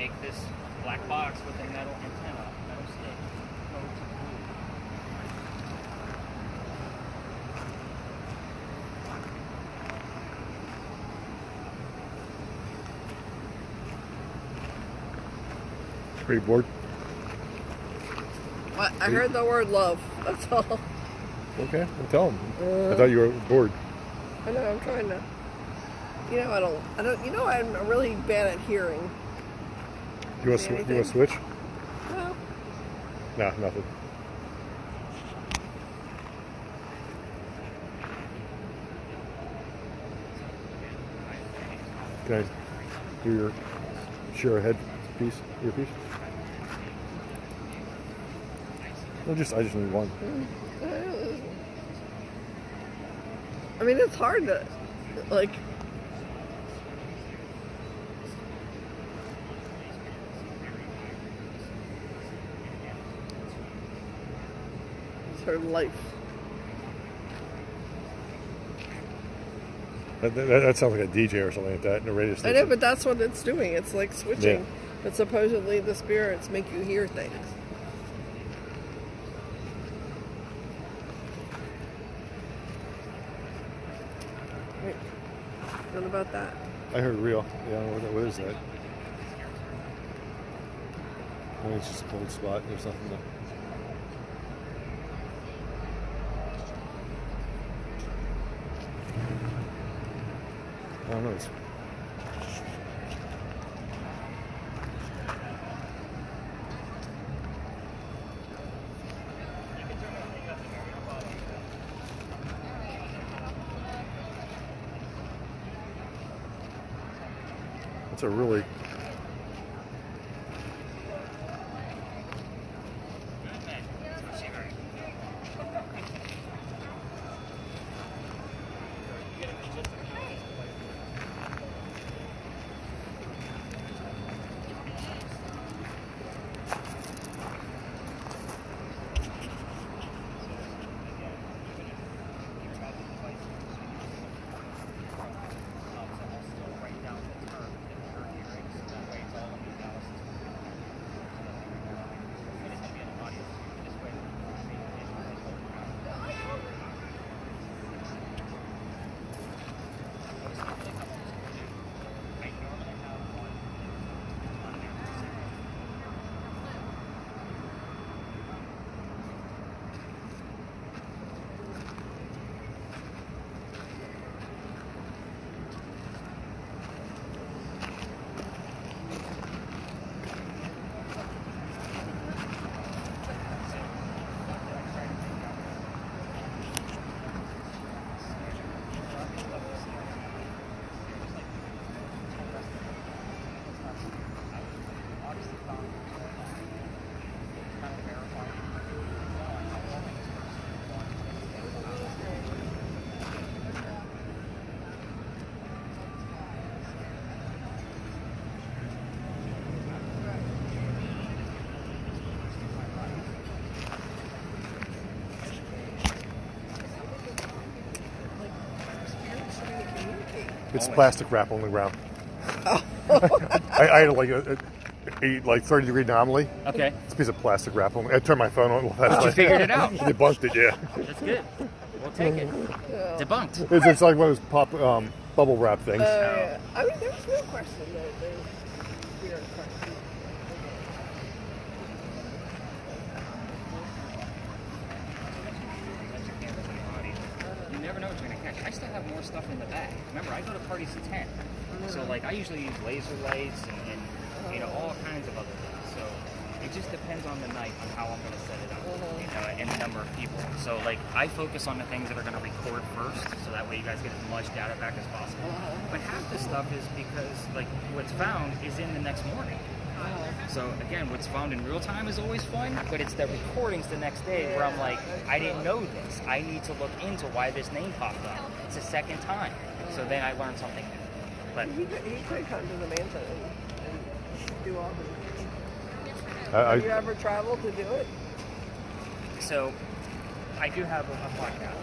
take this black box with a metal antenna, metal stick, go to blue. Pretty bored. What? I heard the word love. That's all. Okay, well, tell them. I thought you were bored. I know. I'm trying to. You know, I don't. You know, I'm really bad at hearing. You want to switch? No. Nah, nothing. Can I do your share a headpiece, earpiece? No, I just need one. I mean, it's hard to, like. It's her life. That sounds like a DJ or something like that in a radio station. I know, but that's what it's doing. It's like switching. Yeah. But supposedly the spirits make you hear things. Wait, what about that? I heard real. Yeah, what is that? I think it's just a cold spot or something. I don't know. It's a really It's plastic wrap on the ground. I had like a 30-degree anomaly. Okay. It's a piece of plastic wrap on. I turned my phone on. But you figured it out. Debunked it, yeah. That's good. We'll take it. Debunked. It's like one of those pop bubble wrap things. Yeah. I mean, there's no question that there's spirit question. You never know what you're gonna catch. I still have more stuff in the bag. Remember, I go to parties at 10. So like I usually use laser lights and you know, all kinds of other things. So it just depends on the night on how I'm gonna set it up. You know, and the number of people. So like I focus on the things that are gonna record first, so that way you guys get as much data back as possible. But half the stuff is because like what's found is in the next morning. So again, what's found in real time is always fun, but it's the recordings the next day where I'm like, I didn't know this. I need to look into why this name popped up. It's the second time. So then I learned something new. But He could come to the mansion and do all the. Have you ever traveled to do it? so I do have a podcast.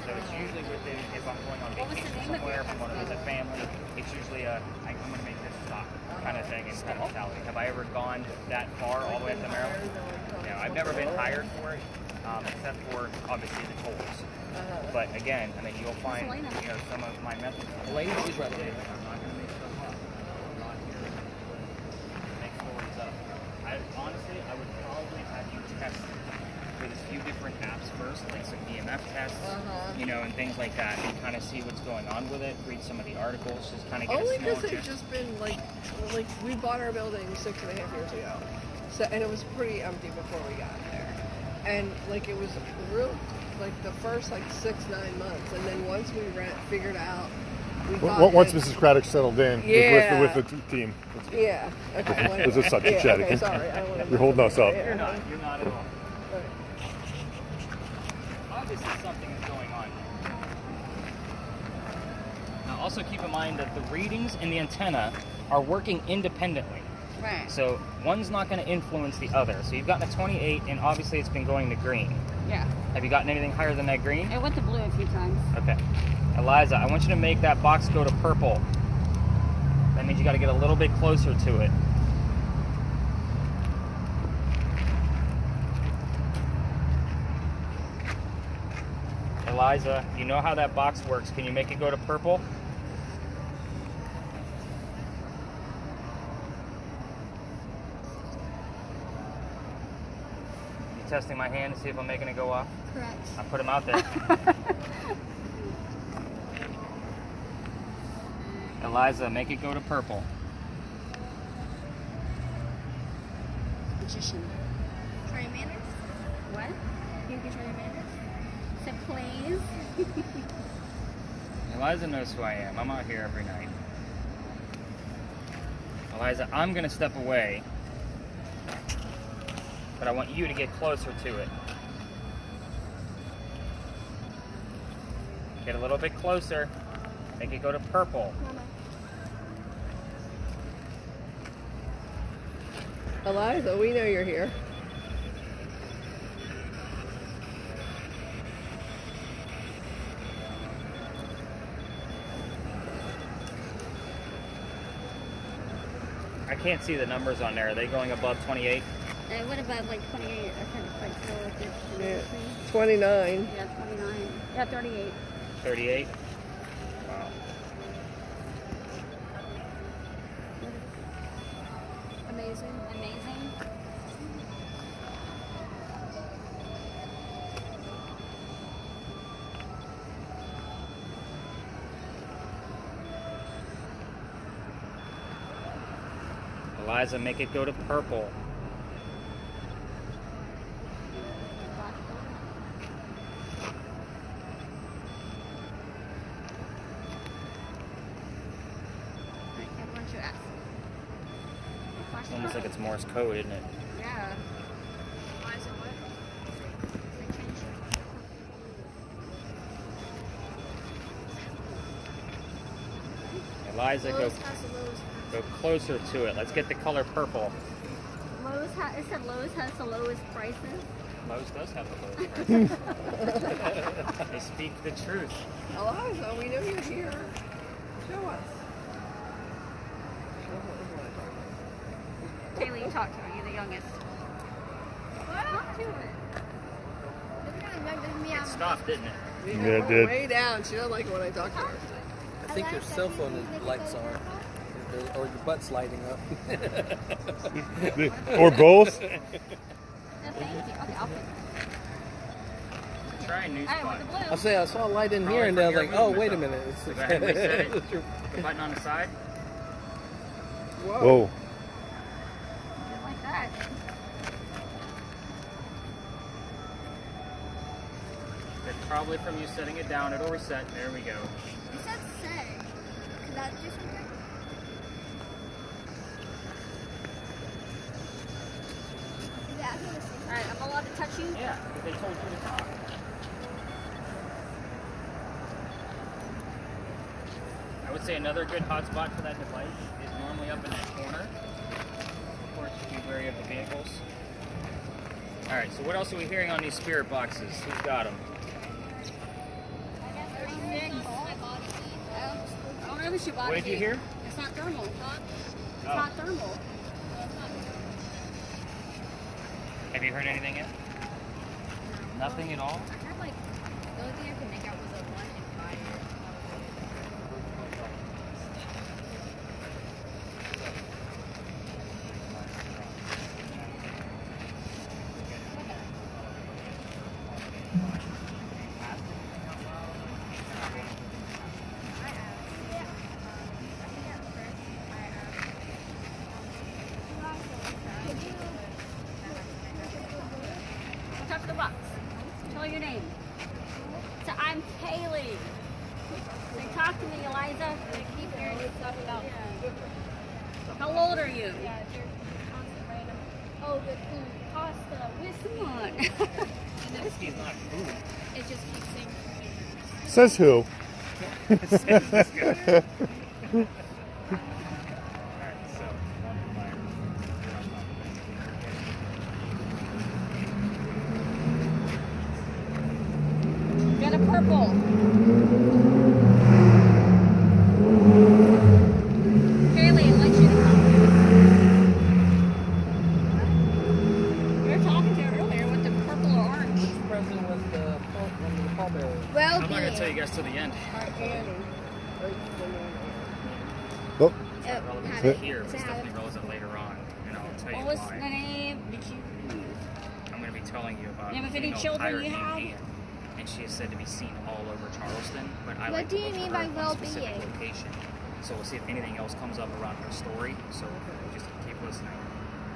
So it's usually within, if I'm going on vacation somewhere, if I'm going to visit family, it's it's usually I'm going to make this stop kind of thing in mentality. Have I ever gone that far all the way up to Maryland? No, I've never been hired for it, except for obviously the tolls. But again, I mean, you'll find some of my methods. Elaine, she's right there. I'm not going to make stuff up. I'm not here to make stories up. Honestly, I would probably have you test with a few different apps first, like some EMF tests, and things like that, and kind of see what's going on with it. Read some of the articles, just kind of get Only a small because they've just been like we bought our building 6.5 years ago, so and it was pretty empty before we got there, and like it was real, like the first 6-9 months, and then once we figured out. Once Mrs. Craddock settled in with the team. Yeah. Okay. This is such a chatty. Okay, sorry. I don't want to. You're holding us up. You're not at all. Obviously something is going on. Now also keep in mind that the readings in the antenna are working independently. Right. So one's not going to influence the other. So you've gotten a 28 and obviously it's been going to green. Yeah. Have you gotten anything higher than that green? It went to blue a few times. Okay. Eliza, I want you to make that box go to purple. That means you got to get a little bit closer to it. Eliza, you know how that box works. Can you make it go to purple? You testing my hand to see if I'm making it go off? Correct. I put him out there. Eliza, make it go to purple. Magician. Try your manners? What? You can try your manners? So please. Eliza knows who I am. I'm out here every night. Eliza, I'm going to step away, but I want you to get closer to it. Get a little bit closer. Make it go to purple. Mama. Eliza, we know you're here. I can't see the numbers on there. Are they going above 28? It went above 28. I kind of quite sure what it Yeah. is. 29. Yeah, 29. Yeah, 38. 38? Wow. Amazing. Amazing. Eliza, make it go to purple. Why don't you ask? It's almost like it's Morse code, isn't it? Yeah. Why is it what? They changed it. Eliza, Lowe's has the lowest. go closer to it. Let's get the color purple. It said Lowe's has the lowest prices. Lowe's does have the lowest prices. They speak the truth. Eliza, we know you're here. Show us. Taylor, you talk to her. You're the youngest. Talk to her. It stopped, didn't it? We Yeah, have it her did. way down. She doesn't like it when I talk to her. I think your cell phone lights on, or your butt's lighting up. Or both. No, thank you. Okay, I'll pick it. Try a new All right, spot. with the blue. I say I saw a light in Probably here, and then I was from like, your "Oh, wait a movement, minute!" So go ahead and reset it. The button on the side. Whoa. Just like that. It's probably from you setting it down. It'll reset. There we go. You said say. Could that do something? Yeah, I think it's All right, I'm allowed to touch you. Yeah, because they told you to talk. I would say another good hotspot for that device is normally up in that corner. Of course, be wary of the vehicles. All right, so what else are we hearing on these spirit boxes? Who's got them? Oh, really? service you bought. What did you hear? It's not thermal, huh? It's Oh. not thermal. No, it's not. Have you heard anything yet? Nothing at all? I had like, the only thing I could make out was a 1 and 5. Look up the box. Tell your name. So I'm Kaylee. They talk to me, Eliza. They keep hearing stuff about How old are you? yeah, they're constant random. Oh, the food, pasta, whiskey. Come on. Whiskey's not food. It just keeps saying. Says who? This guy. Got a purple. Kaylee, I'd like you to come. We were talking to her earlier with the purple or orange. Which president was the pallbearer? Well, I'm not going to tell you guys till the end. Oh, have Relevant it. here, but To it's have definitely relevant later on. And I'll tell you What was why. the name? Did you? I'm going to be telling you about Name of a any female children pirate you named have? Anne. And she is said to be seen all over Charleston, but I What like do to you look mean for by her in one specific well-being? location. So we'll see if anything else comes up around her story. So just keep listening.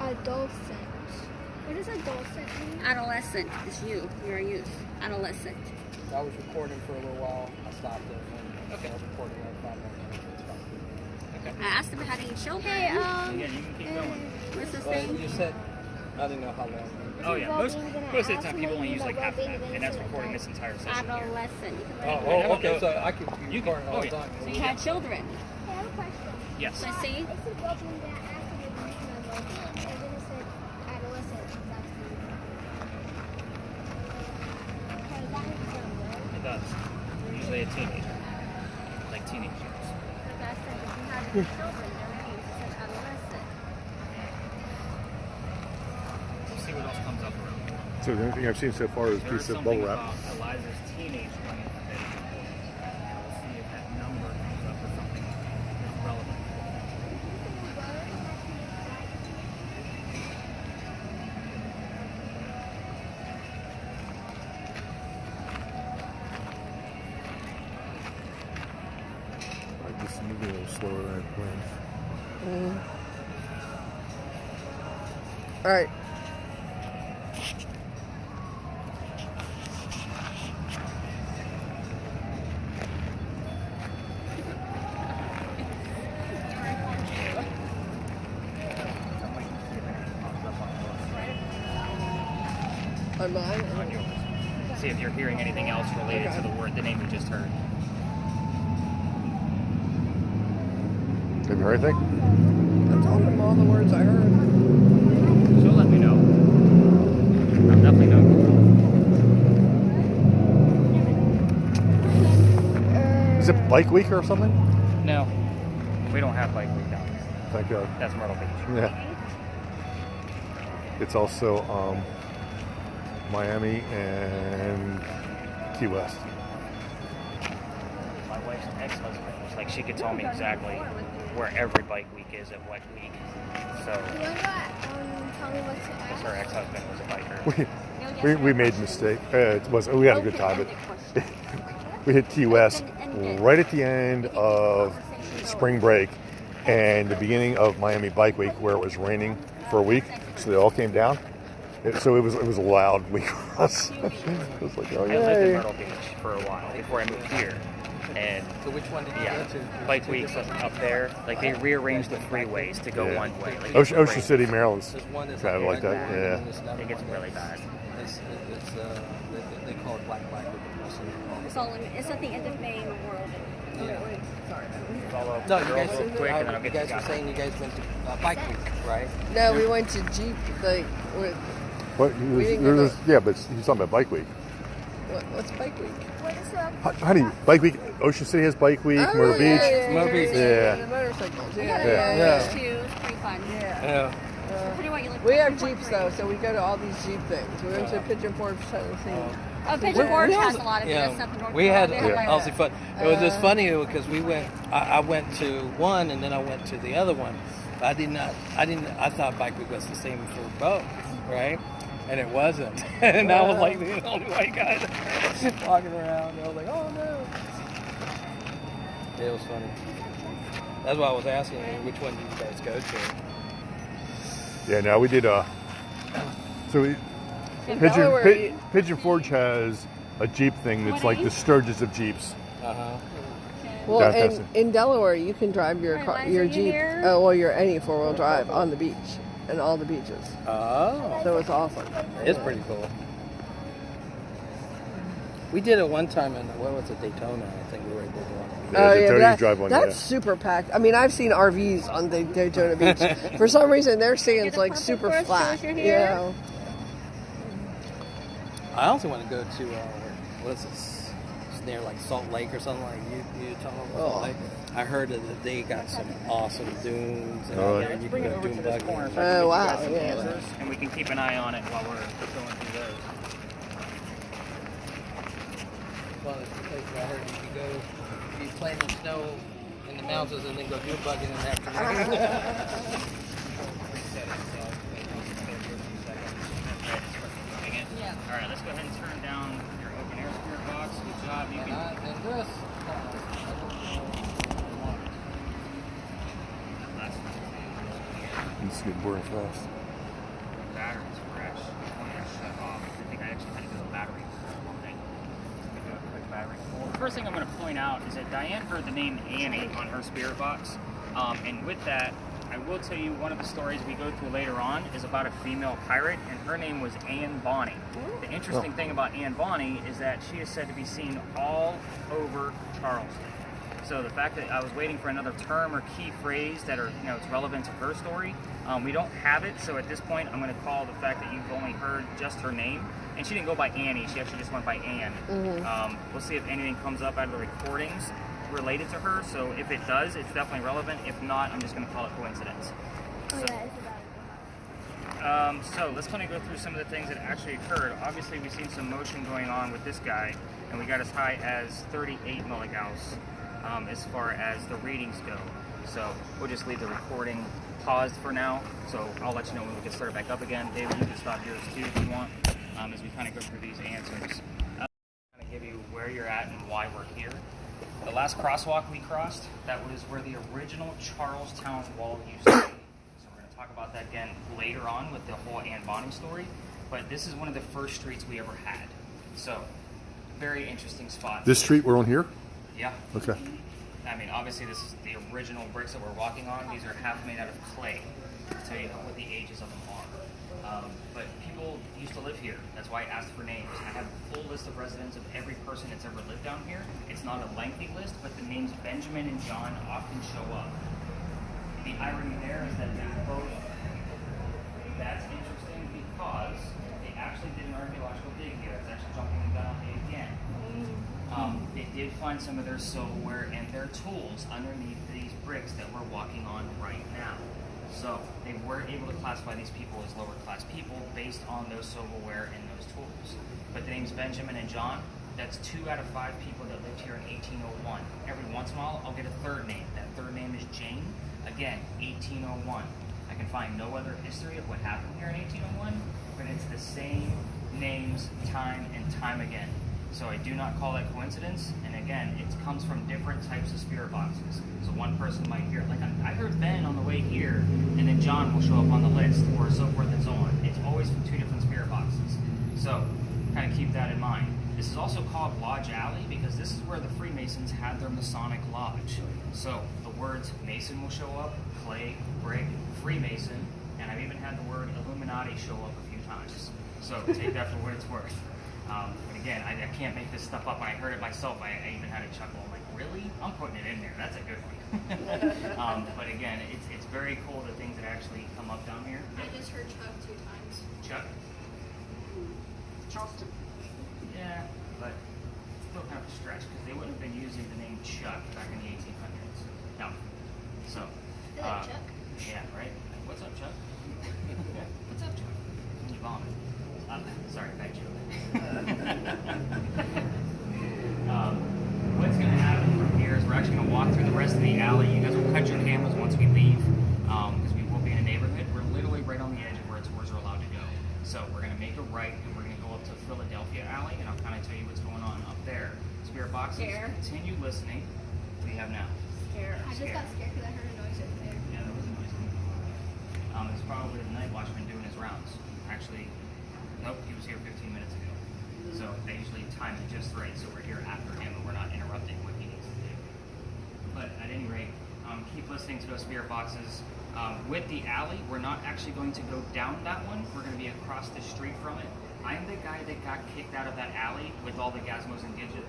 Adolescent. What does adolescent mean? Adolescent. It's you. You're a youth. Adolescent. I was recording for a little while. I stopped it. Okay. I was recording like 5 minutes. Okay. I asked him had any children. Hey, Again, you can keep going. What's his Well, name? you said I didn't know how long. Oh yeah, most well-being gonna of the ask time me people only what use you like mean half by of that, well-being and that's and recording like this entire session here. Adolescent. You can Oh, write it down. okay. So I could You record can- all oh, the yeah. time. So you had children. Hey, I have a question. Yes. So see? It said well-being that asked me what you mean by well-being, and then it said adolescent. That's me. Okay, that is young, right? It does. Usually a teenager, like teenage years. Like I said, if you have any children, their names. It said adolescent. We'll see what else comes up around. so the only thing I've seen so far is a There is piece of something bubble wrap. about Eliza's teenage running today. And we'll see if that number comes up with something that's relevant. Like, this is moving a little slower than I planned. All right. On mine? On yours. See if you're hearing anything else related to the word, the name we just heard. Have you heard anything? I told him all the words I heard. So let me know. I'm definitely not. Is it bike week or something? No, we don't have bike week down here. Thank God. That's Myrtle Beach. Yeah. It's also Miami and Key West. My wife's ex-husband was like, she could tell me exactly where every bike week is at what week. So, You want to tell me what to because ask? her ex-husband was a biker. We made a mistake. We had a good time, but we hit Key West right at the end of spring break and the beginning of Miami Bike Week, where it was raining for a week, so they all came down. So it was a loud week for us. It was like, oh I lived in yay! Myrtle Beach for a while before I moved here. And So which one did you yeah, go to? bike weeks up there, like they rearranged the freeways to go Yeah. one way. Like, Ocean City, Maryland's There's one that's kind of like that. black, and Yeah. then there's another It gets one really that's- bad. They call it black with the person. It's all. It's at the end of May in the world. Yeah. Follow up No, the you girls guys, real quick, and then I'll you get guys you were guys. saying you guys went to bike week, right? No, we went to Jeep, like, with, But We didn't go yeah, but he's talking about Bike Week. What's Bike Week? What is Honey, Bike Week. Ocean City has Bike Week. Oh, Myrtle yeah, Beach. yeah, Myrtle Beach. Yeah. The motorcycles. I Yeah, got yeah, it. yeah. Too. It's pretty fun. Yeah. Pretty what you look We for. have Jeeps though, so we go to all these Jeep things. We went to Pigeon Forge, Tennessee. Oh, Pigeon Forge has a lot of Yeah, this up in North we had Carolina. They have honestly fun. It was just funny because we went. I went to one and then I went to the other one. I thought Bike Week was the same for both, right? And it wasn't. And I was like the only white guy walking around. I was like, oh no. It was funny. That's why I was asking you, which one did you guys go to? Yeah. Now we did so we. In Delaware, Pigeon Forge has a Jeep thing that's like the Sturgis of Jeeps. well, That's in Delaware, you can drive your Wait, car, why is your it Jeep, here? your any 4-wheel drive on the beach and all the beaches. Oh, So it's awesome. it's pretty cool. We did it one time in what was it, Daytona? I think we were able to go on. Yeah, Oh, Daytona, but you drive one, that's yeah. super packed. I mean, I've seen RVs on the Daytona Beach. For some reason, their sand's like super flat. Yeah. I also want to go to what is this? It's near like Salt Lake or something like Utah. Salt Lake. I heard that they got some awesome dunes. And Oh, all yeah. that. You Bring can it go over dune to this bugging. corner so I can Oh, get wow, you guys some yeah. answers, and we can keep an eye on it while we're going through those. Well, it's the place where I heard you could go be playing in snow in the mountains and then go dune bugging in the afternoon. Yeah. All right, let's go ahead and turn down your open air spirit box. Good job. You can. And this. It's getting boring fast. Battery's fresh. Oh, yeah, shut off. I think I actually had to do a battery thing. Let me do a quick battery. Well, the first thing I'm going to point out is that Diane heard the name Annie on her spirit box. And with that, I will tell you one of the stories we go through later on is about a female pirate, and her name was Anne Bonny. The interesting thing about Anne Bonny is that she is said to be seen all over Charleston. So the fact that I was waiting for another term or key phrase that are, it's relevant to her story, we don't have it. So at this point, I'm going to call the fact that you've only heard just her name, and she didn't go by Annie. She actually just went by Anne. We'll see if anything comes up out of the recordings related to her. So if it does, it's definitely relevant. If not, I'm just going to call it coincidence. Oh, So, yeah, it's about it. so let's kind of go through some of the things that actually occurred. Obviously, we've seen some motion going on with this guy, and we got as high as 38 milligauss as far as the readings go. So we'll just leave the recording paused for now. So I'll let you know when we get started back up again. David, you can stop yours too if you want, as we kind of go through these answers. I'm going to give you where you're at and why we're here. The last crosswalk we crossed, that was where the original Charlestown Wall used to be. So we're going to talk about that again later on with the whole Anne Bonny story. But this is one of the first streets we ever had. So, very interesting spot. This street we're on here? Yeah. Okay. I mean, obviously this is the original bricks that we're walking on. These are half made out of clay to tell you what the ages of them are. But people used to live here. That's why I asked for names. I have a full list of residents of every person that's ever lived down here. It's not a lengthy list, but the names Benjamin and John often show up. The irony there is that they both, that's interesting because they actually did an archaeological dig here. It's actually jumping the gun on me again. They did find some of their silverware and their tools underneath these bricks that we're walking on right now. So they were able to classify these people as lower class people based on those silverware and those tools. But the names Benjamin and John, that's 2 out of 5 people that lived here in 1801. Every once in a while, I'll get a third name. That third name is Jane. Again, 1801. I can find no other history of what happened here in 1801, but it's the same names time and time again. So I do not call that coincidence. And again, it comes from different types of spirit boxes. So one person might hear, like I heard Ben on the way here, and then John will show up on the list, or so forth and so on. It's always from 2 different spirit boxes. So kind of keep that in mind. This is also called Lodge Alley because this is where the Freemasons had their Masonic lodge. So the words Mason will show up, clay, brick, Freemason, and I've even had the word Illuminati show up a few times. So take that for what it's worth. But again, I can't make this stuff up. When I heard it myself, I even had a chuckle. I'm like, really? I'm putting it in there. That's a good one. But again, it's very cool the things that actually come up down here. I just heard Chuck 2 times. Chuck? Charleston. Yeah. but it's still kind of a stretch because they wouldn't have been using the name Chuck back in the 1800s. No. So. Chuck? Yeah, right? What's up, Chuck? What's up, Chuck? You vomit. Sorry, bad joke. What's going to happen from here is we're actually going to walk through the rest of the alley. You guys will cut your cameras once we leave because we will be in a neighborhood. We're literally right on the edge of where tours are allowed to go. So we're going to make a right and we're going to go up to Philadelphia Alley and I'll kind of tell you what's going on up there. Spirit boxes, continue listening. What do you have now? Scared. I just got scared because I heard a noise over there. Yeah, there was a noise. It's probably the night watchman doing his rounds. Actually, nope, he was here 15 minutes ago. So they usually time it just right so we're here after him and we're not interrupting what he needs to do. But at any rate, keep listening to those spirit boxes. With the alley, we're not actually going to go down that one. We're going to be across the street from it. I'm the guy that got kicked out of that alley with all the gazmos and gadgets,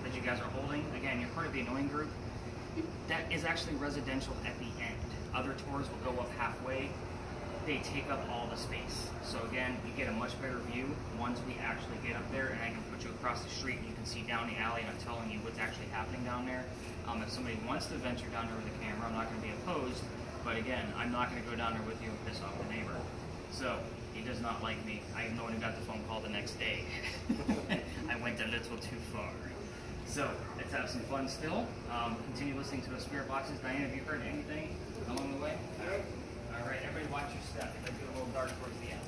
that you guys are holding. Again, you're part of the annoying group. That is actually residential at the end. Other tours will go up halfway. They take up all the space. So again, you get a much better view once we actually get up there and I can put you across the street and you can see down the alley and I'm telling you what's actually happening down there. If somebody wants to venture down there with a camera, I'm not going to be opposed. But again, I'm not going to go down there with you and piss off the neighbor. So, he does not like me. I am the one who got the phone call the next day. I went a little too far. So, let's have some fun still. Continue listening to those spirit boxes. Diane, have you heard anything along the way? All right, everybody watch your step. It might get a little dark towards the end.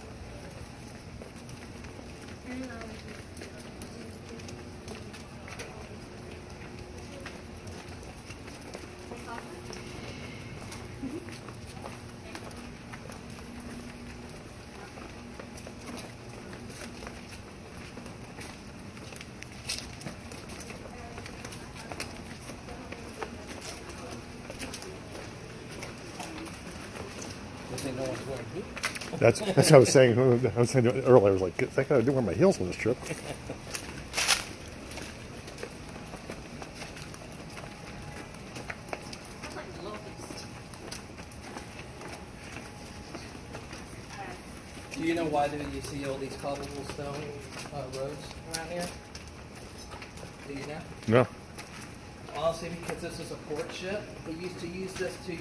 That's what I was saying. I was saying earlier. I was like, thank God I didn't wear my heels on this trip. Do you know why you see all these cobblestone roads around here? Do you know? No. Honestly, because this is a port ship, they used to use this to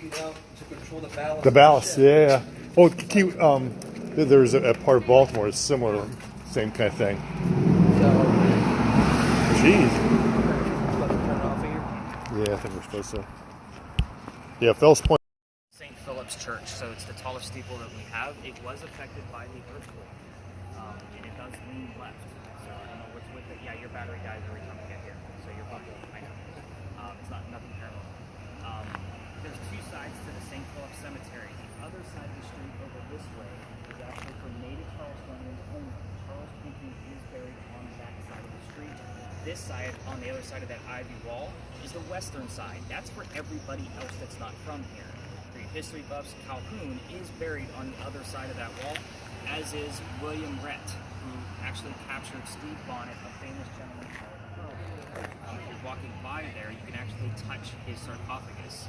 control the ballast. The ballast, of the ship. yeah. Well, there's a part of Baltimore that's similar, same kind of thing. So, jeez. Let me turn it off here. Yeah, I think we're supposed to. Yeah, Fells Point. St. Philip's Church, so it's the tallest steeple that we have. It was affected by the earthquake, and it does lean left. So I don't know what's with it. Yeah, your battery dies every time you get here, so you're bumping. I know. It's not nothing terrible. There's two sides to the St. Philip's Cemetery. The other side of the street over this way is actually for native Charlestonians only. Charles Pinckney is buried on that side of the street. This side, on the other side of that ivy wall, is the western side. That's for everybody else that's not from here. For your history buffs, Calhoun is buried on the other side of that wall, as is William Rhett, who actually captured Steve Bonnet, a famous gentleman called Pearl. If you're walking by there, you can actually touch his sarcophagus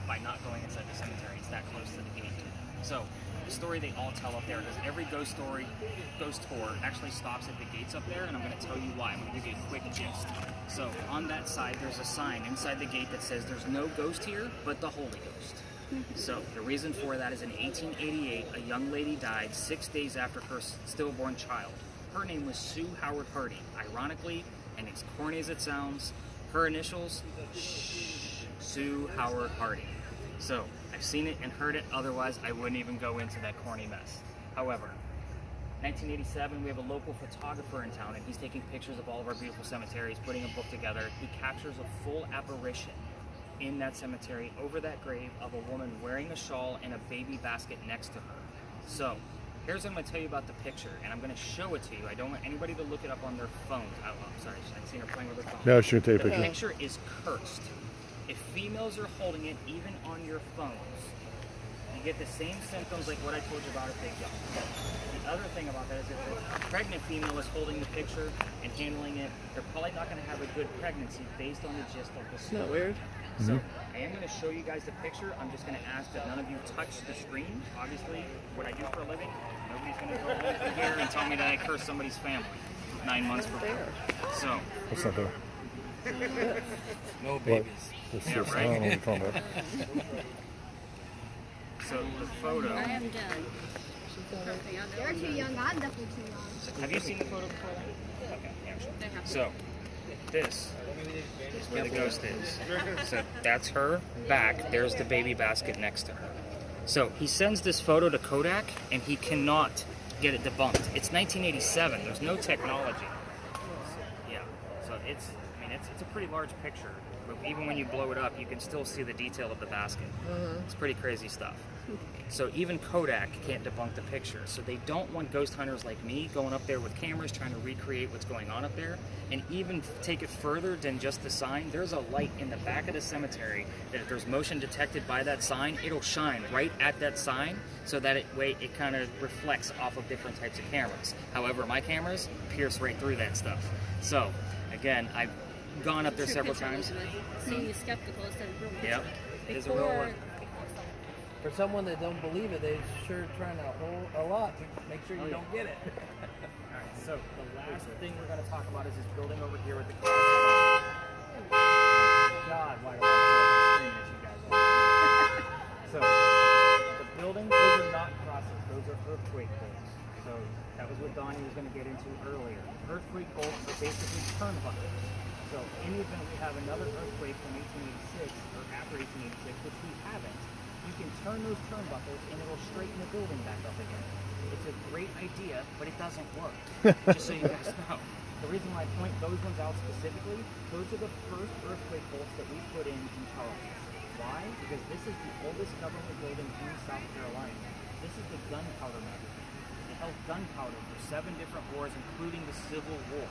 by not going inside the cemetery. It's that close to the gate. So, the story they all tell up there is every ghost tour actually stops at the gates up there, and I'm going to tell you why. I'm going to give you a quick gist. So, on that side, there's a sign inside the gate that says there's no ghost here, but the Holy Ghost. So, the reason for that is in 1888, a young lady died 6 days after her stillborn child. Her name was Sue Howard Hardy. Ironically, and as corny as it sounds, her initials, Sue Howard Hardy. So, I've seen it and heard it, otherwise I wouldn't even go into that corny mess. However, 1987, we have a local photographer in town, and he's taking pictures of all of our beautiful cemeteries, putting a book together. He captures a full apparition in that cemetery over that grave of a woman wearing a shawl and a baby basket next to her. So, here's what I'm going to tell you about the picture, and I'm going to show it to you. I don't want anybody to look it up on their phones. Oh, I'm sorry, I've seen her playing with her phone. No, she can take a The picture. picture is cursed. If females are holding it, even on your phones, you get the same symptoms like what I told you about if they don't. The other thing about that is if a pregnant female is holding the picture and handling it, they're probably not going to have a good pregnancy based on the gist of the story. Isn't that weird? So, I am going to show you guys the picture. I'm just going to ask that none of you touch the screen. Obviously, what I do for a living, nobody's going to go over here and tell me that I curse somebody's family. 9 months before. So. That's not there. No What? babies. This Yeah, is, right. I don't know what you're talking about. So the photo. I am done. They're too young. I'm definitely too young. Have you seen the photo before? Okay, yeah, sure. So this is where the ghost is. So that's her back. There's the baby basket next to her. So he sends this photo to Kodak, and he cannot get it debunked. It's 1987. There's no technology. Yeah. So it's a pretty large picture. But even when you blow it up, you can still see the detail of the basket. It's pretty crazy stuff. So even Kodak can't debunk the picture. So they don't want ghost hunters like me going up there with cameras trying to recreate what's going on up there. And even take it further than just the sign, there's a light in the back of the cemetery that if there's motion detected by that sign, it'll shine right at that sign so that it kind of reflects off of different types of cameras. However, my cameras pierce right through that stuff. So again, I've gone up there several times. Seeing you skeptical instead of real. Yep. It is a real one. For someone that don't believe it, they're sure trying to hold a lot to make sure you don't get it. Alright, so the last thing we're going to talk about is this building over here with the cross. God, why do I screaming at you guys all day? So, the building, those are not crosses, those are earthquake bolts. So, that was what Donnie was going to get into earlier. Earthquake bolts are basically turnbuckles. So, in the event we have another earthquake from 1886, or after 1886, which we haven't, you can turn those turnbuckles and it'll straighten the building back up again. It's a great idea, but it doesn't work. Just so you guys know. The reason why I point those ones out specifically, those are the first earthquake bolts that we put in Charleston. Why? Because this is the oldest government building in South Carolina. This is the gunpowder magazine. It held gunpowder for 7 different wars, including the Civil War.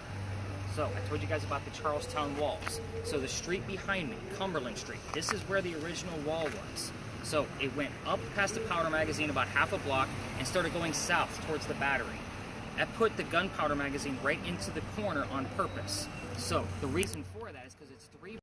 So, I told you guys about the Charlestown walls. So the street behind me, Cumberland Street, this is where the original wall was. So it went up past the powder magazine about half a block and started going south towards the battery. That put the gunpowder magazine right into the corner on purpose. So the reason for that is because it's 3.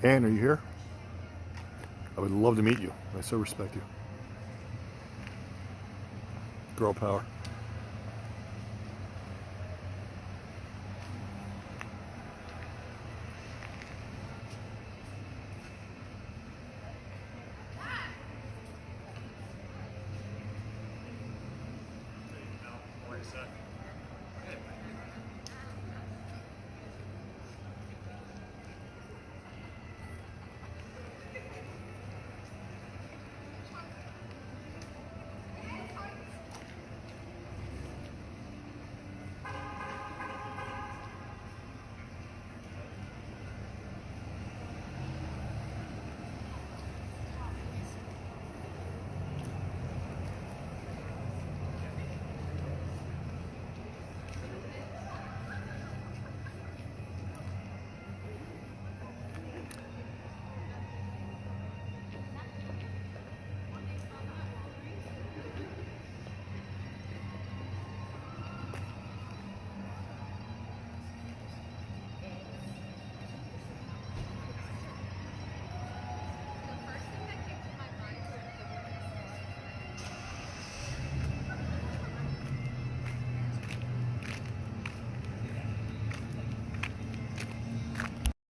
Ann, are you here? I would love to meet you. I so respect you. Girl power.